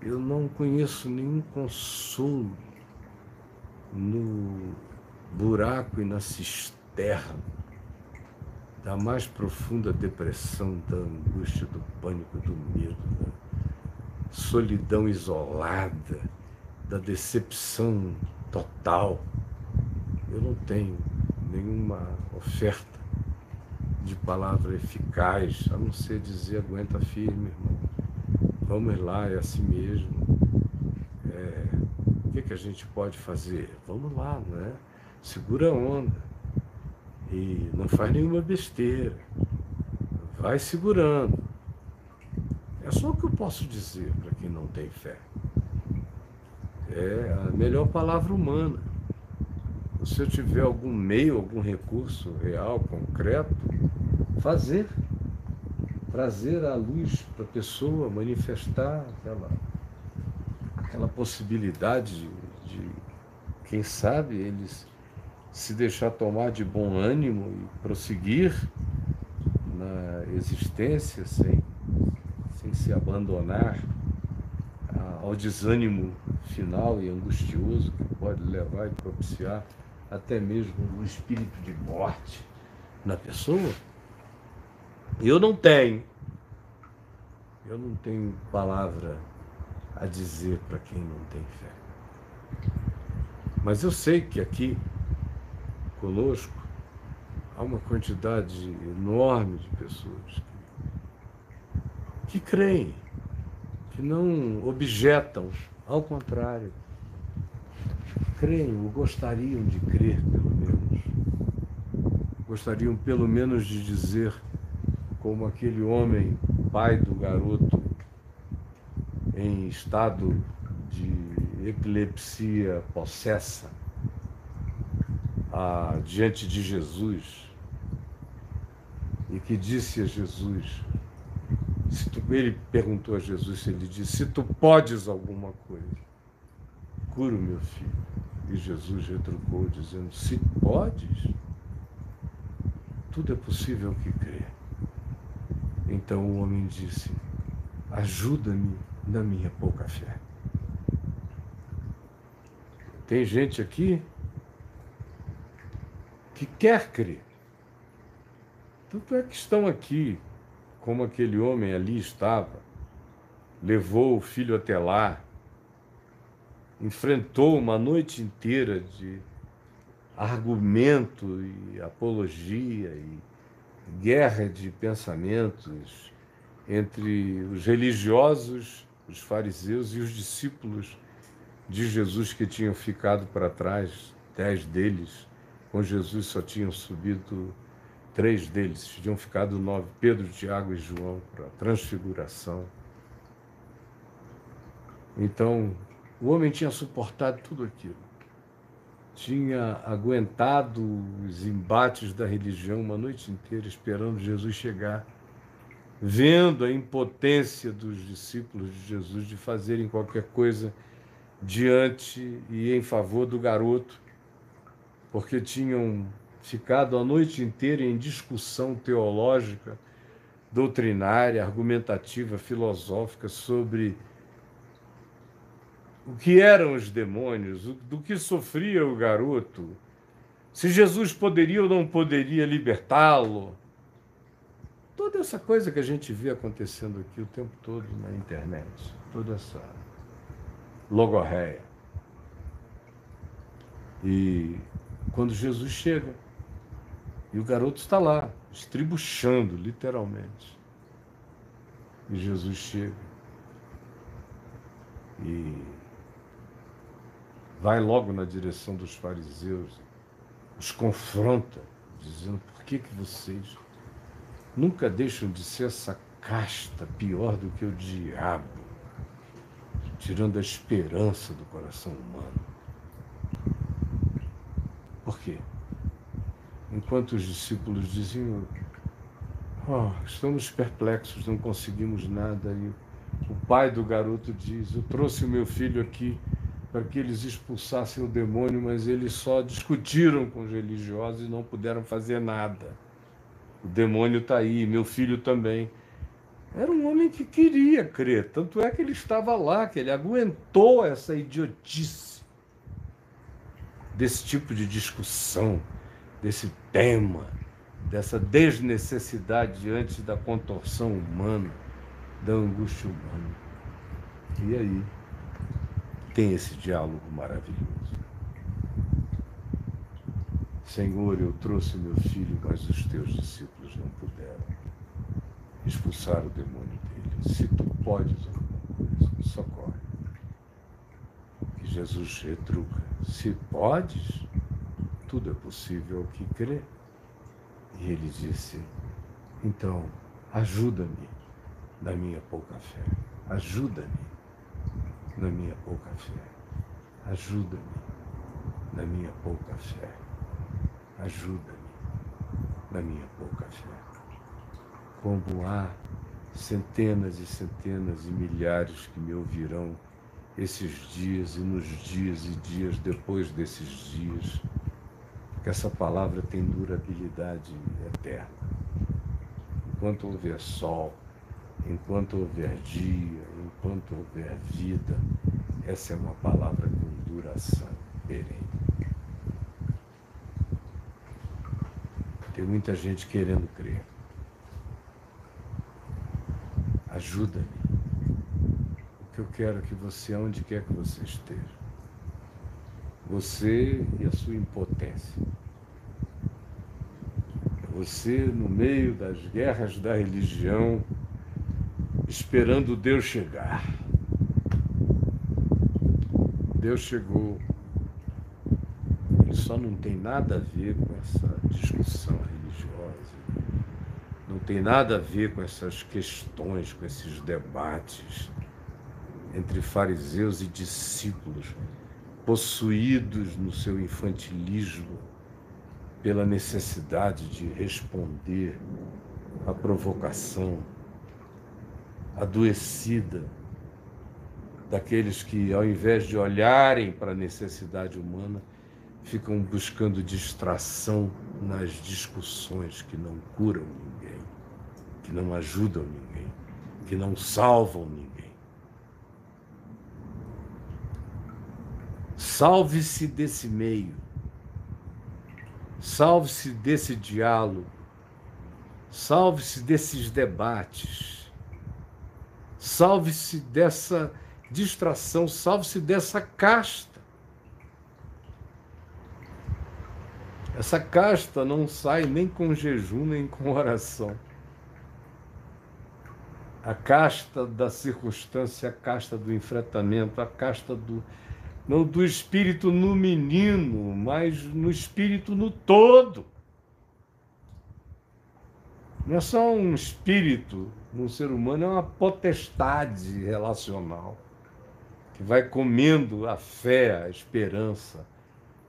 eu não conheço nenhum consolo no buraco e na cisterna da mais profunda depressão, da angústia, do pânico, do medo, da solidão isolada, da decepção total. Eu não tenho nenhuma oferta de palavra eficaz, a não ser dizer, aguenta firme, irmão. Vamos lá, é assim mesmo. O que a gente pode fazer? Vamos lá, não é? Segura a onda. E não faz nenhuma besteira. Vai segurando. É só o que eu posso dizer para quem não tem fé. É a melhor palavra humana. Se eu tiver algum meio, algum recurso real, concreto, trazer à luz para a pessoa, manifestar aquela possibilidade de, quem sabe, eles se deixar tomar de bom ânimo e prosseguir na existência sem se abandonar ao desânimo final e angustioso que pode levar e propiciar até mesmo o espírito de morte na pessoa. Eu não tenho palavra a dizer para quem não tem fé. Mas eu sei que aqui, conosco, há uma quantidade enorme de pessoas que creem, que não objetam, ao contrário, creem ou gostariam de crer, pelo menos. Gostariam, pelo menos, de dizer, como aquele homem, pai do garoto, em estado de epilepsia possessa, diante de Jesus, e que disse a Jesus, ele perguntou a Jesus, ele disse, se tu podes alguma coisa, cura o meu filho. E Jesus retrucou, dizendo, se podes, tudo é possível que crê. Então o homem disse, ajuda-me na minha pouca fé. Tem gente aqui que quer crer. Tanto é que estão aqui, como aquele homem ali estava, levou o filho até lá, enfrentou uma noite inteira de argumento e apologia e guerra de pensamentos entre os religiosos, os fariseus e os discípulos de Jesus que tinham ficado para trás, 10 deles. Com Jesus só tinham subido 3 deles, tinham ficado 9, Pedro, Tiago e João, para a transfiguração. Então, o homem tinha suportado tudo aquilo. Tinha aguentado os embates da religião uma noite inteira, esperando Jesus chegar, vendo a impotência dos discípulos de Jesus de fazerem qualquer coisa diante e em favor do garoto, porque tinham ficado a noite inteira em discussão teológica, doutrinária, argumentativa, filosófica sobre o que eram os demônios, do que sofria o garoto, se Jesus poderia ou não poderia libertá-lo. Toda essa coisa que a gente vê acontecendo aqui o tempo todo na internet, toda essa logorreia. E quando Jesus chega, e o garoto está lá, estribuchando, literalmente. E Jesus chega e vai logo na direção dos fariseus, os confronta, dizendo, por que vocês nunca deixam de ser essa casta pior do que o diabo, tirando a esperança do coração humano? Por quê? Enquanto os discípulos diziam, estamos perplexos, não conseguimos nada, e o pai do garoto diz, eu trouxe o meu filho aqui para que eles expulsassem o demônio, mas eles só discutiram com os religiosos e não puderam fazer nada. O demônio está aí, meu filho também. Era um homem que queria crer, tanto é que ele estava lá, que ele aguentou essa idiotice desse tipo de discussão, desse tema, dessa desnecessidade diante da contorção humana, da angústia humana. E aí tem esse diálogo maravilhoso. Senhor, eu trouxe meu filho, mas os teus discípulos não puderam expulsar o demônio dele. Se tu podes alguma coisa, socorre. E Jesus retruca, se podes, tudo é possível ao que crê. E ele disse, então, ajuda-me na minha pouca fé. Ajuda-me na minha pouca fé. Ajuda-me na minha pouca fé. Ajuda-me na minha pouca fé. Como há centenas e centenas e milhares que me ouvirão esses dias e nos dias e dias depois desses dias, que essa palavra tem durabilidade eterna. Enquanto houver sol, enquanto houver dia, enquanto houver vida, essa é uma palavra com duração perene. Tem muita gente querendo crer, Ajuda-me. O que eu quero é que você, onde quer que você esteja, você e a sua impotência, você no meio das guerras da religião, esperando Deus chegar. Deus chegou. Ele só não tem nada a ver com essa discussão religiosa. Não tem nada a ver com essas questões, com esses debates entre fariseus e discípulos, possuídos no seu infantilismo pela necessidade de responder à provocação adoecida daqueles que, ao invés de olharem para a necessidade humana, ficam buscando distração nas discussões que não curam ninguém, que não ajudam ninguém, que não salvam ninguém. Salve-se desse meio, salve-se desse diálogo, salve-se desses debates, salve-se dessa distração, salve-se dessa casta. Essa casta não sai nem com jejum, nem com oração. A casta da circunstância, a casta do enfrentamento, a casta não do espírito no menino, mas no espírito no todo. Não é só um espírito no ser humano, é uma potestade relacional que vai comendo a fé, a esperança,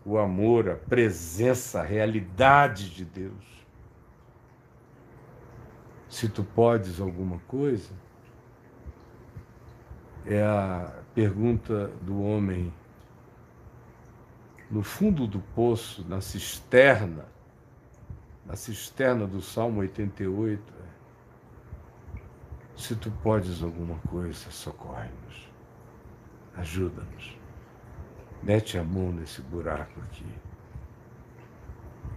o amor, a presença, a realidade de Deus. Se tu podes alguma coisa, é a pergunta do homem no fundo do poço, na cisterna do Salmo 88. Se tu podes alguma coisa, socorre-nos, ajuda-nos. Mete a mão nesse buraco aqui,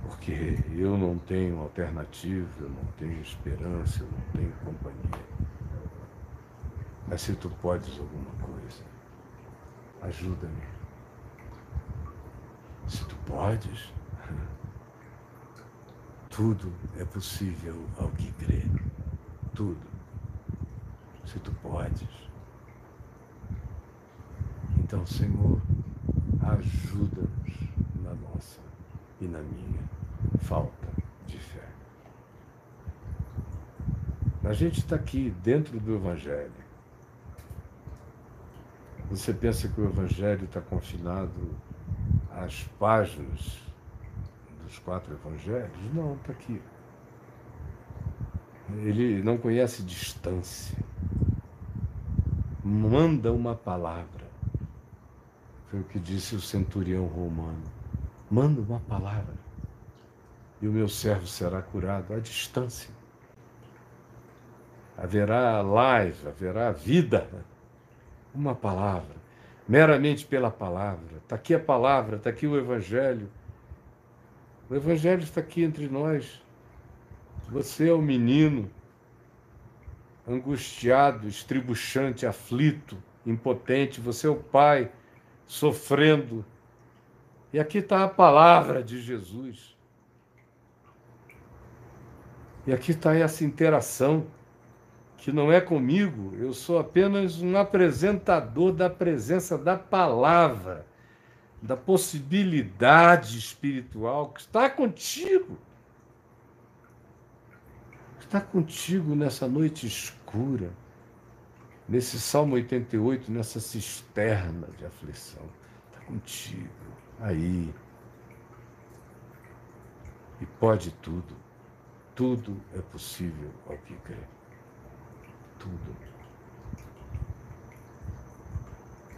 porque eu não tenho alternativa, eu não tenho esperança, eu não tenho companhia. Mas se tu podes alguma coisa, ajuda-me. Se tu podes, tudo é possível ao que crê. Tudo. Se tu podes. Então, Senhor, ajuda-nos na nossa e na minha falta de fé. A gente está aqui dentro do Evangelho. Você pensa que o Evangelho está confinado às páginas dos 4 Evangelhos? Não, está aqui. Ele não conhece distância. Manda uma palavra. Foi o que disse o centurião romano. Manda uma palavra e o meu servo será curado à distância. Haverá life, haverá vida. Uma palavra, meramente pela palavra. Está aqui a palavra, está aqui o Evangelho. O Evangelho está aqui entre nós. Você é o menino angustiado, estribuchante, aflito, impotente. Você é o pai sofrendo. E aqui está a palavra de Jesus. E aqui está essa interação, que não é comigo, eu sou apenas um apresentador da presença da palavra, da possibilidade espiritual que está contigo. Está contigo nessa noite escura, nesse Salmo 88, nessa cisterna de aflição. Está contigo, aí. E pode tudo. Tudo é possível ao que crê. Tudo.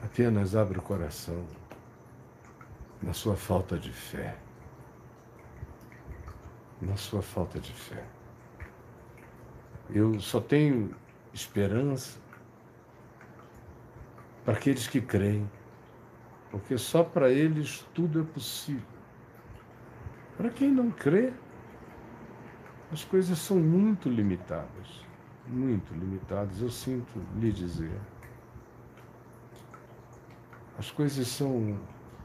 Apenas abre o coração na sua falta de fé. Na sua falta de fé. Eu só tenho esperança para aqueles que creem, porque só para eles tudo é possível. Para quem não crê, as coisas são muito limitadas. muito limitados, eu sinto lhe dizer. As coisas são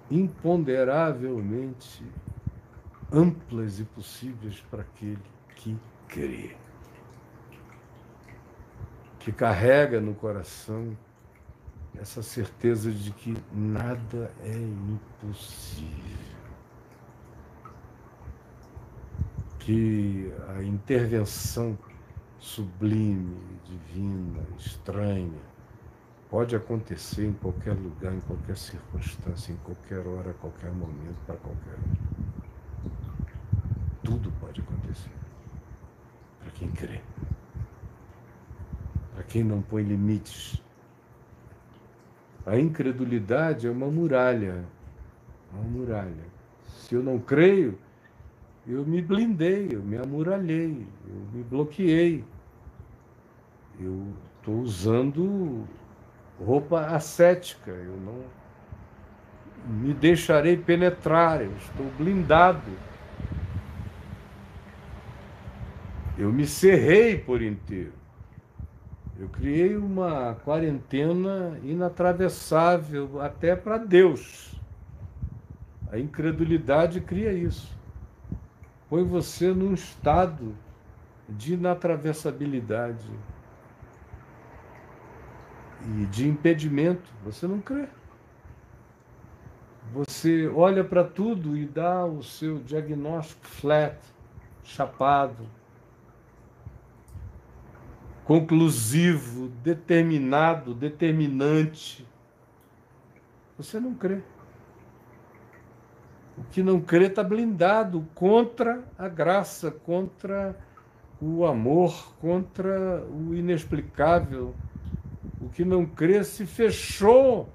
imponderavelmente amplas e possíveis para aquele que crê, que carrega no coração essa certeza de que nada é impossível, que a intervenção sublime, divina, estranha, pode acontecer em qualquer lugar, em qualquer circunstância, em qualquer hora, a qualquer momento, para qualquer um. Tudo pode acontecer para quem crê, para quem não põe limites. A incredulidade é uma muralha, uma muralha. Se eu não creio, eu me blindei, eu me amuralhei, eu me bloqueei. Eu estou usando roupa ascética, eu não me deixarei penetrar, eu estou blindado. Eu me cerrei por inteiro. Eu criei uma quarentena inatravessável até para Deus. A incredulidade cria isso. Põe você num estado de inatravessabilidade e de impedimento. Você não crê. Você olha para tudo e dá o seu diagnóstico flat, chapado, conclusivo, determinado, determinante. Você não crê. O que não crê está blindado contra a graça, contra o amor, contra o inexplicável. O que não crê se fechou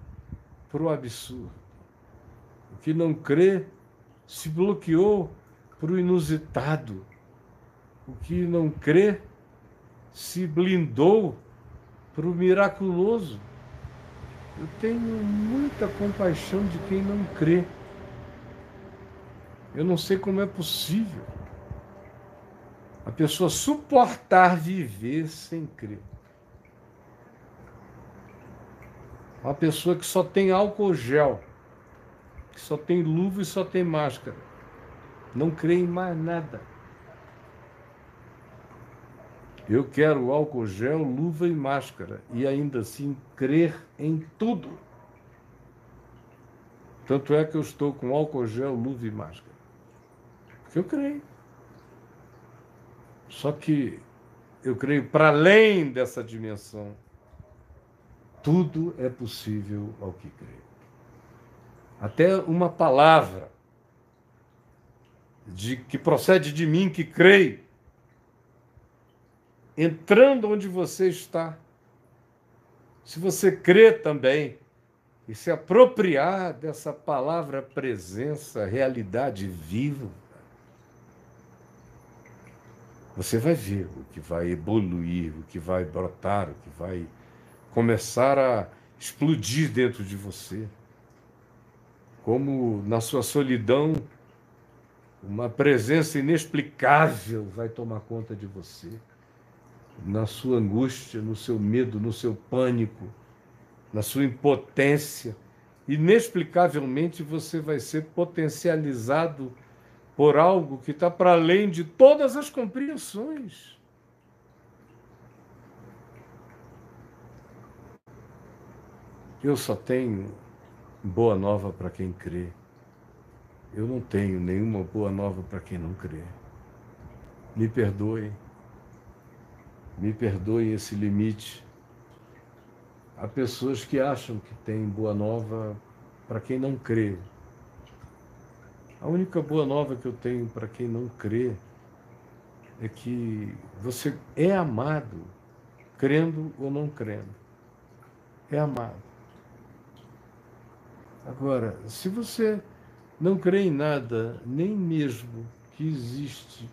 para o absurdo. O que não crê se bloqueou para o inusitado. O que não crê se blindou para o miraculoso. Eu tenho muita compaixão de quem não crê. Eu não sei como é possível a pessoa suportar viver sem crer. Uma pessoa que só tem álcool gel, que só tem luva e só tem máscara, não crê em mais nada. Eu quero álcool gel, luva e máscara, e ainda assim crer em tudo. Tanto é que eu estou com álcool gel, luva e máscara. Porque eu creio. Só que eu creio para além dessa dimensão. Tudo é possível ao que crê. Até uma palavra que procede de mim, que creio, entrando onde você está. Se você crê também e se apropriar dessa palavra presença, realidade viva, você vai ver o que vai evoluir, o que vai brotar, o que vai começar a explodir dentro de você. Como na sua solidão, uma presença inexplicável vai tomar conta de você. Na sua angústia, no seu medo, no seu pânico, na sua impotência, inexplicavelmente você vai ser potencializado por algo que está para além de todas as compreensões. Eu só tenho boa nova para quem crê. Eu não tenho nenhuma boa nova para quem não crê. Me perdoem esse limite. Há pessoas que acham que tem boa nova para quem não crê. A única boa nova que eu tenho para quem não crê é que você é amado, crendo ou não crendo. É amado. Agora, se você não crê em nada, nem mesmo que existe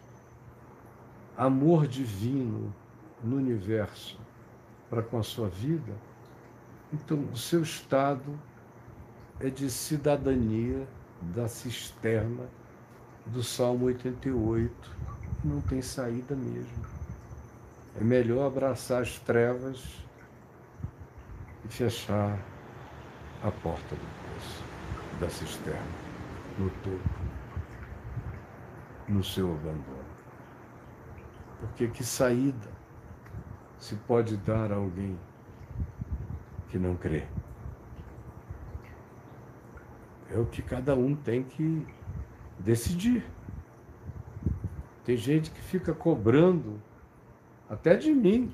amor divino no universo para com a sua vida, então o seu estado é de cidadania da cisterna do Salmo 88. Não tem saída mesmo. É melhor abraçar as trevas e fechar a porta do poço, da cisterna, no topo, no seu abandono. Porque que saída se pode dar a alguém que não crê? É o que cada um tem que decidir. Tem gente que fica cobrando, até de mim,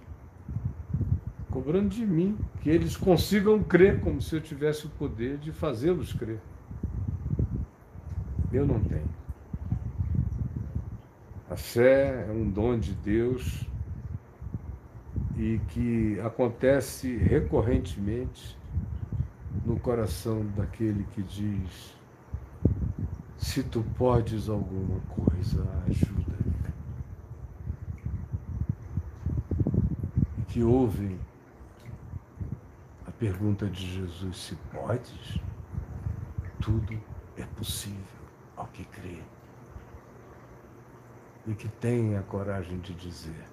que eles consigam crer como se eu tivesse o poder de fazê-los crer. Eu não tenho. A fé é um dom de Deus e que acontece recorrentemente no coração daquele que diz: se tu podes alguma coisa, ajuda-me. E que ouvem a pergunta de Jesus: se podes, tudo é possível ao que crê. E que tem a coragem de dizer: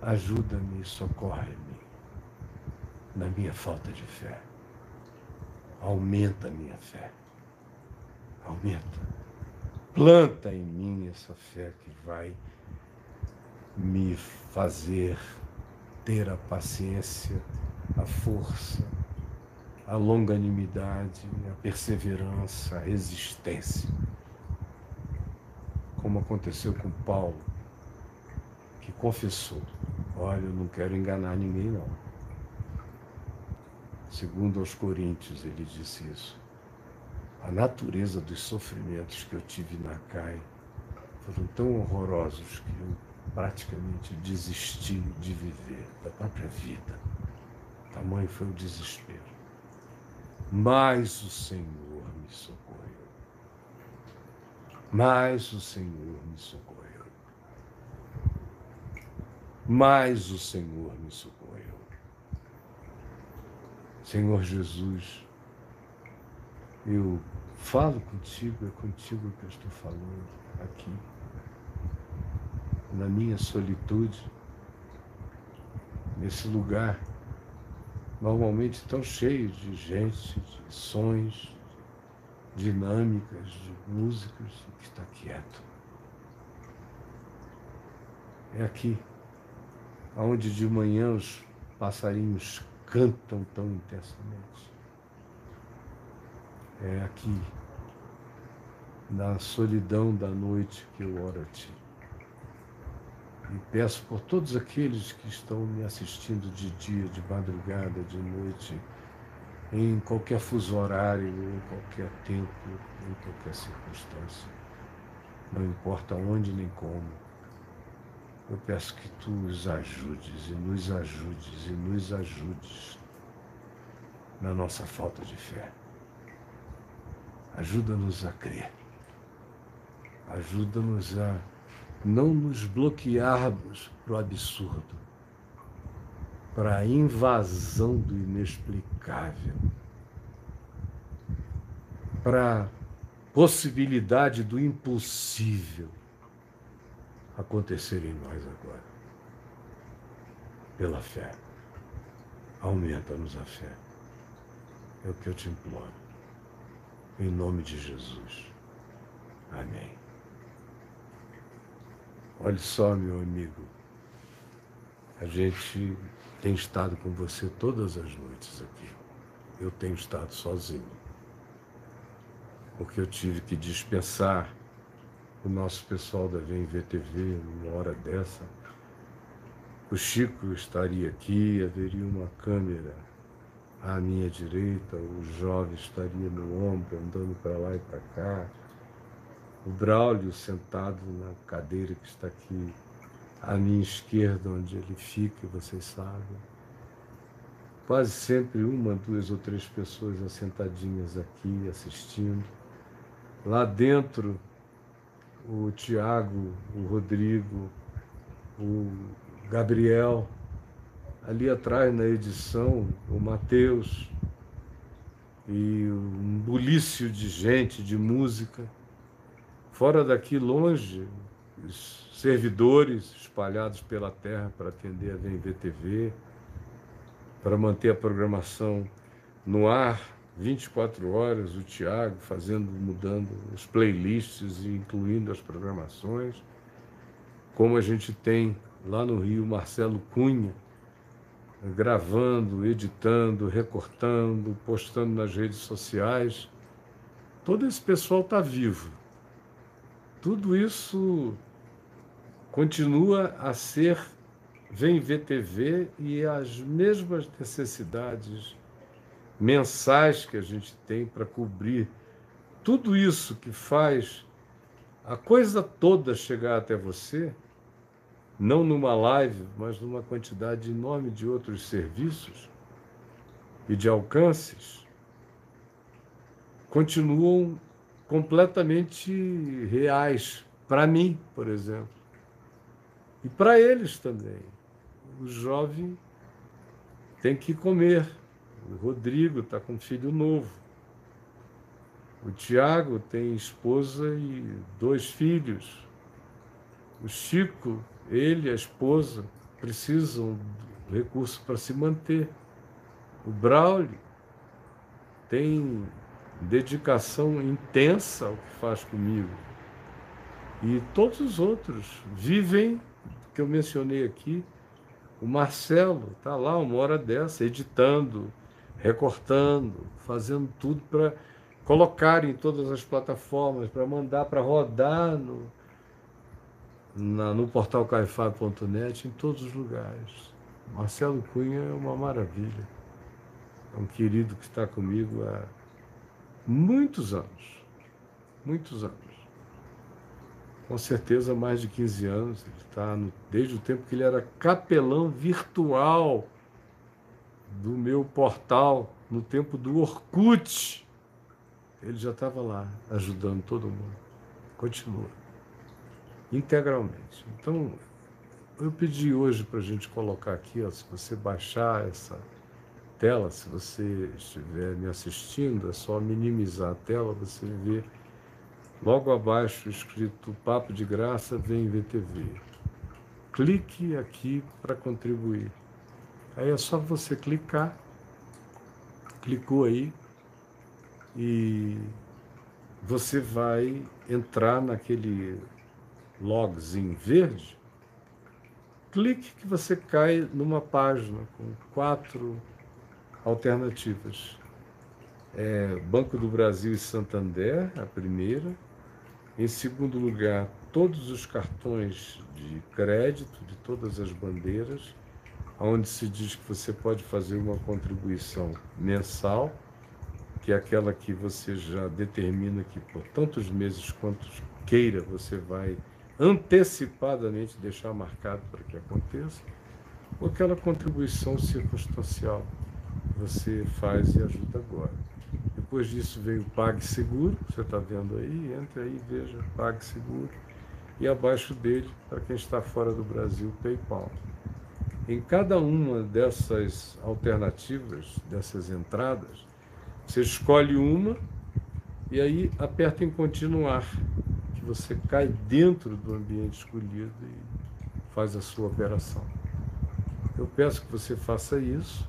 ajuda-me e socorre-me na minha falta de fé. Aumenta a minha fé. Aumenta. Planta em mim essa fé que vai me fazer ter a paciência, a força, a longanimidade, a perseverança, a resistência. Como aconteceu com Paulo, que confessou: olha, eu não quero enganar ninguém, não. Segundo aos Coríntios, ele disse isso. A natureza dos sofrimentos que eu tive na CAI foram tão horrorosos que eu praticamente desisti de viver, da própria vida. Tamanho foi o desespero. Mas o Senhor me socorreu. Mas o Senhor me socorreu. Mas o Senhor me socorreu. Senhor Jesus, eu falo contigo, é contigo que eu estou falando aqui, na minha solitude, nesse lugar normalmente tão cheio de gente, de sons, dinâmicas, de músicas, que está quieto. É aqui, onde de manhã os passarinhos cantam tão intensamente. É aqui, na solidão da noite, que eu oro a Ti. E peço por todos aqueles que estão me assistindo de dia, de madrugada, de noite, em qualquer fuso horário, em qualquer tempo, em qualquer circunstância. Não importa onde nem como. Eu peço que Tu os ajudes, e nos ajudes, e nos ajudes na nossa falta de fé. Ajuda-nos a crer. Ajuda-nos a não nos bloquearmos para o absurdo, para a invasão do inexplicável, para a possibilidade do impossível acontecer em nós agora. Pela fé. Aumenta-nos a fé. É o que eu te imploro. Em nome de Jesus. Amém. Olha só, meu amigo, a gente tem estado com você todas as noites aqui. Eu tenho estado sozinho, porque eu tive que dispensar o nosso pessoal da VMVTV numa hora dessa. O Chico estaria aqui, haveria uma câmera à minha direita, o jovem estaria no ombro, andando para lá e para cá. O Braulio sentado na cadeira que está aqui à minha esquerda, onde ele fica, vocês sabem. Quase sempre uma, duas ou três pessoas assentadinhas aqui, assistindo. Lá dentro, o Tiago, o Rodrigo, o Gabriel. Ali atrás, na edição, o Matheus. E um bulício de gente, de música. Fora daqui, longe, servidores espalhados pela terra para atender a VMV-TV, para manter a programação no ar 24 horas, o Tiago mudando os playlists e incluindo as programações, como a gente tem lá no Rio Marcelo Cunha, gravando, editando, recortando, postando nas redes sociais. Todo esse pessoal está vivo. Tudo isso continua a ser VMV-TV e as mesmas necessidades mensais que a gente tem para cobrir tudo isso que faz a coisa toda chegar até você, não numa live, mas numa quantidade enorme de outros serviços e de alcances, continuam completamente reais, para mim, por exemplo, e para eles também. O jovem tem que comer. O Rodrigo está com um filho novo. O Tiago tem esposa e 2 filhos. O Chico, ele e a esposa precisam de recurso para se manter. O Braulio tem dedicação intensa ao que faz comigo. E todos os outros vivem, que eu mencionei aqui. O Marcelo está lá uma hora dessa, editando, recortando, fazendo tudo para colocar em todas as plataformas, para mandar para rodar no portal caifado.net, em todos os lugares. Marcelo Cunha é uma maravilha. É um querido que está comigo há muitos anos. Muitos anos. Com certeza mais de 15 anos. Ele está desde o tempo que ele era capelão virtual do meu portal, no tempo do Orkut. Ele já estava lá, ajudando todo mundo. Continua. Integralmente. Então, eu pedi hoje para a gente colocar aqui, ó, se você baixar essa tela, se você estiver me assistindo, é só minimizar a tela, você vê logo abaixo escrito Papo de Graça VMV-TV. Clique aqui para contribuir. Aí é só você clicar, clicou aí, e você vai entrar naquele logzinho verde, clique que você cai numa página com 4 alternativas. Banco do Brasil e Santander, a primeira. Em segundo lugar, todos os cartões de crédito de todas as bandeiras, onde se diz que você pode fazer uma contribuição mensal, que é aquela que você já determina que por tantos meses quantos queira você vai antecipadamente deixar marcado para que aconteça, ou aquela contribuição circunstancial que você faz e ajuda agora. Depois disso vem o PagSeguro, você está vendo aí, entre aí e veja PagSeguro, e abaixo dele, para quem está fora do Brasil, PayPal. Em cada uma dessas alternativas, dessas entradas, você escolhe uma e aí aperta em continuar, que você cai dentro do ambiente escolhido e faz a sua operação. Eu peço que você faça isso.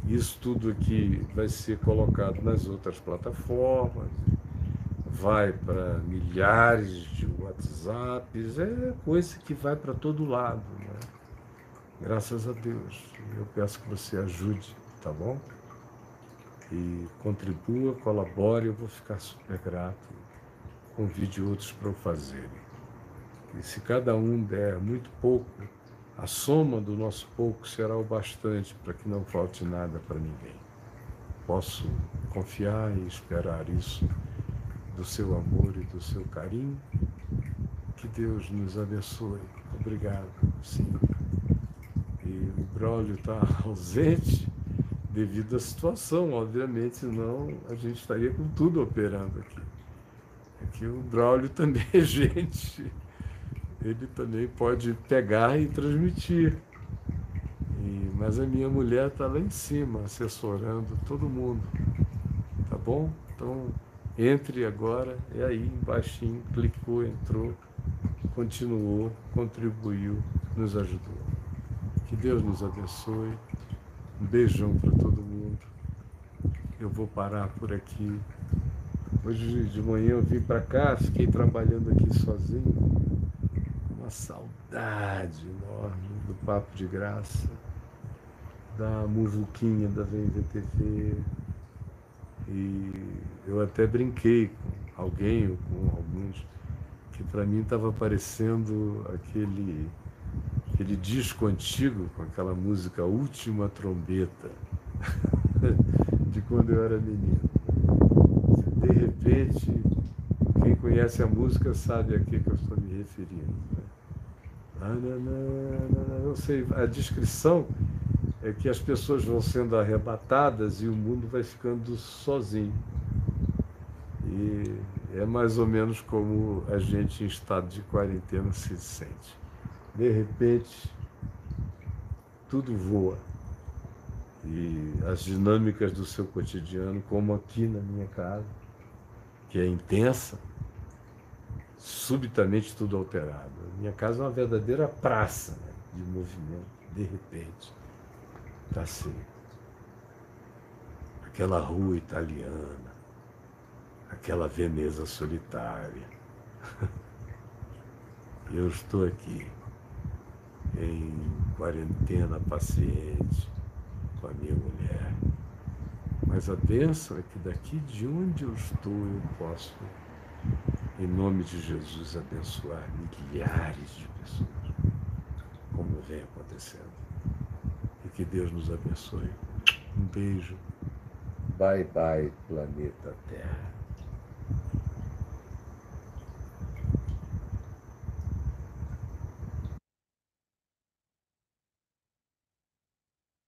Isso tudo aqui vai ser colocado nas outras plataformas, vai para milhares de WhatsApps, é coisa que vai para todo lado, né? Graças a Deus. Eu peço que você ajude, tá bom? E contribua, colabore, eu vou ficar super grato. Convide outros para o fazerem. E se cada um der muito pouco, a soma do nosso pouco será o bastante para que não falte nada para ninguém. Posso confiar e esperar isso do seu amor e do seu carinho. Que Deus nos abençoe. Obrigado, sim. E o Braulio está ausente devido à situação, obviamente, senão a gente estaria com tudo operando aqui. Aqui o Braulio também é gente. Ele também pode pegar e transmitir. Mas a minha mulher está lá em cima, assessorando todo mundo. Tá bom? Então, Entre agora, é aí, baixinho, clicou, entrou, continuou, contribuiu, nos ajudou. Que Deus nos abençoe. Um beijão para todo mundo. Eu vou parar por aqui. Hoje de manhã eu vim para cá, fiquei trabalhando aqui sozinho. Uma saudade enorme do Papo de Graça, da muvuquinha da VMVTV. E eu até brinquei com alguém ou com alguns, que para mim estava parecendo aquele disco antigo com aquela música Última Trombeta, de quando eu era menino. De repente, quem conhece a música sabe a que eu estou me referindo. Não sei, a descrição é que as pessoas vão sendo arrebatadas e o mundo vai ficando sozinho. E é mais ou menos como a gente em estado de quarentena se sente. De repente, tudo voa. E as dinâmicas do seu cotidiano, como aqui na minha casa, que é intensa, subitamente tudo alterado. A minha casa é uma verdadeira praça, né, de movimento, de repente. Está assim. Aquela rua italiana, aquela Veneza solitária. Eu estou aqui, em quarentena paciente, com a minha mulher. Mas a bênção é que daqui de onde eu estou, eu posso, em nome de Jesus, abençoar milhares de pessoas, como vem acontecendo. E que Deus nos abençoe. Um beijo. Bye, bye, planeta Terra.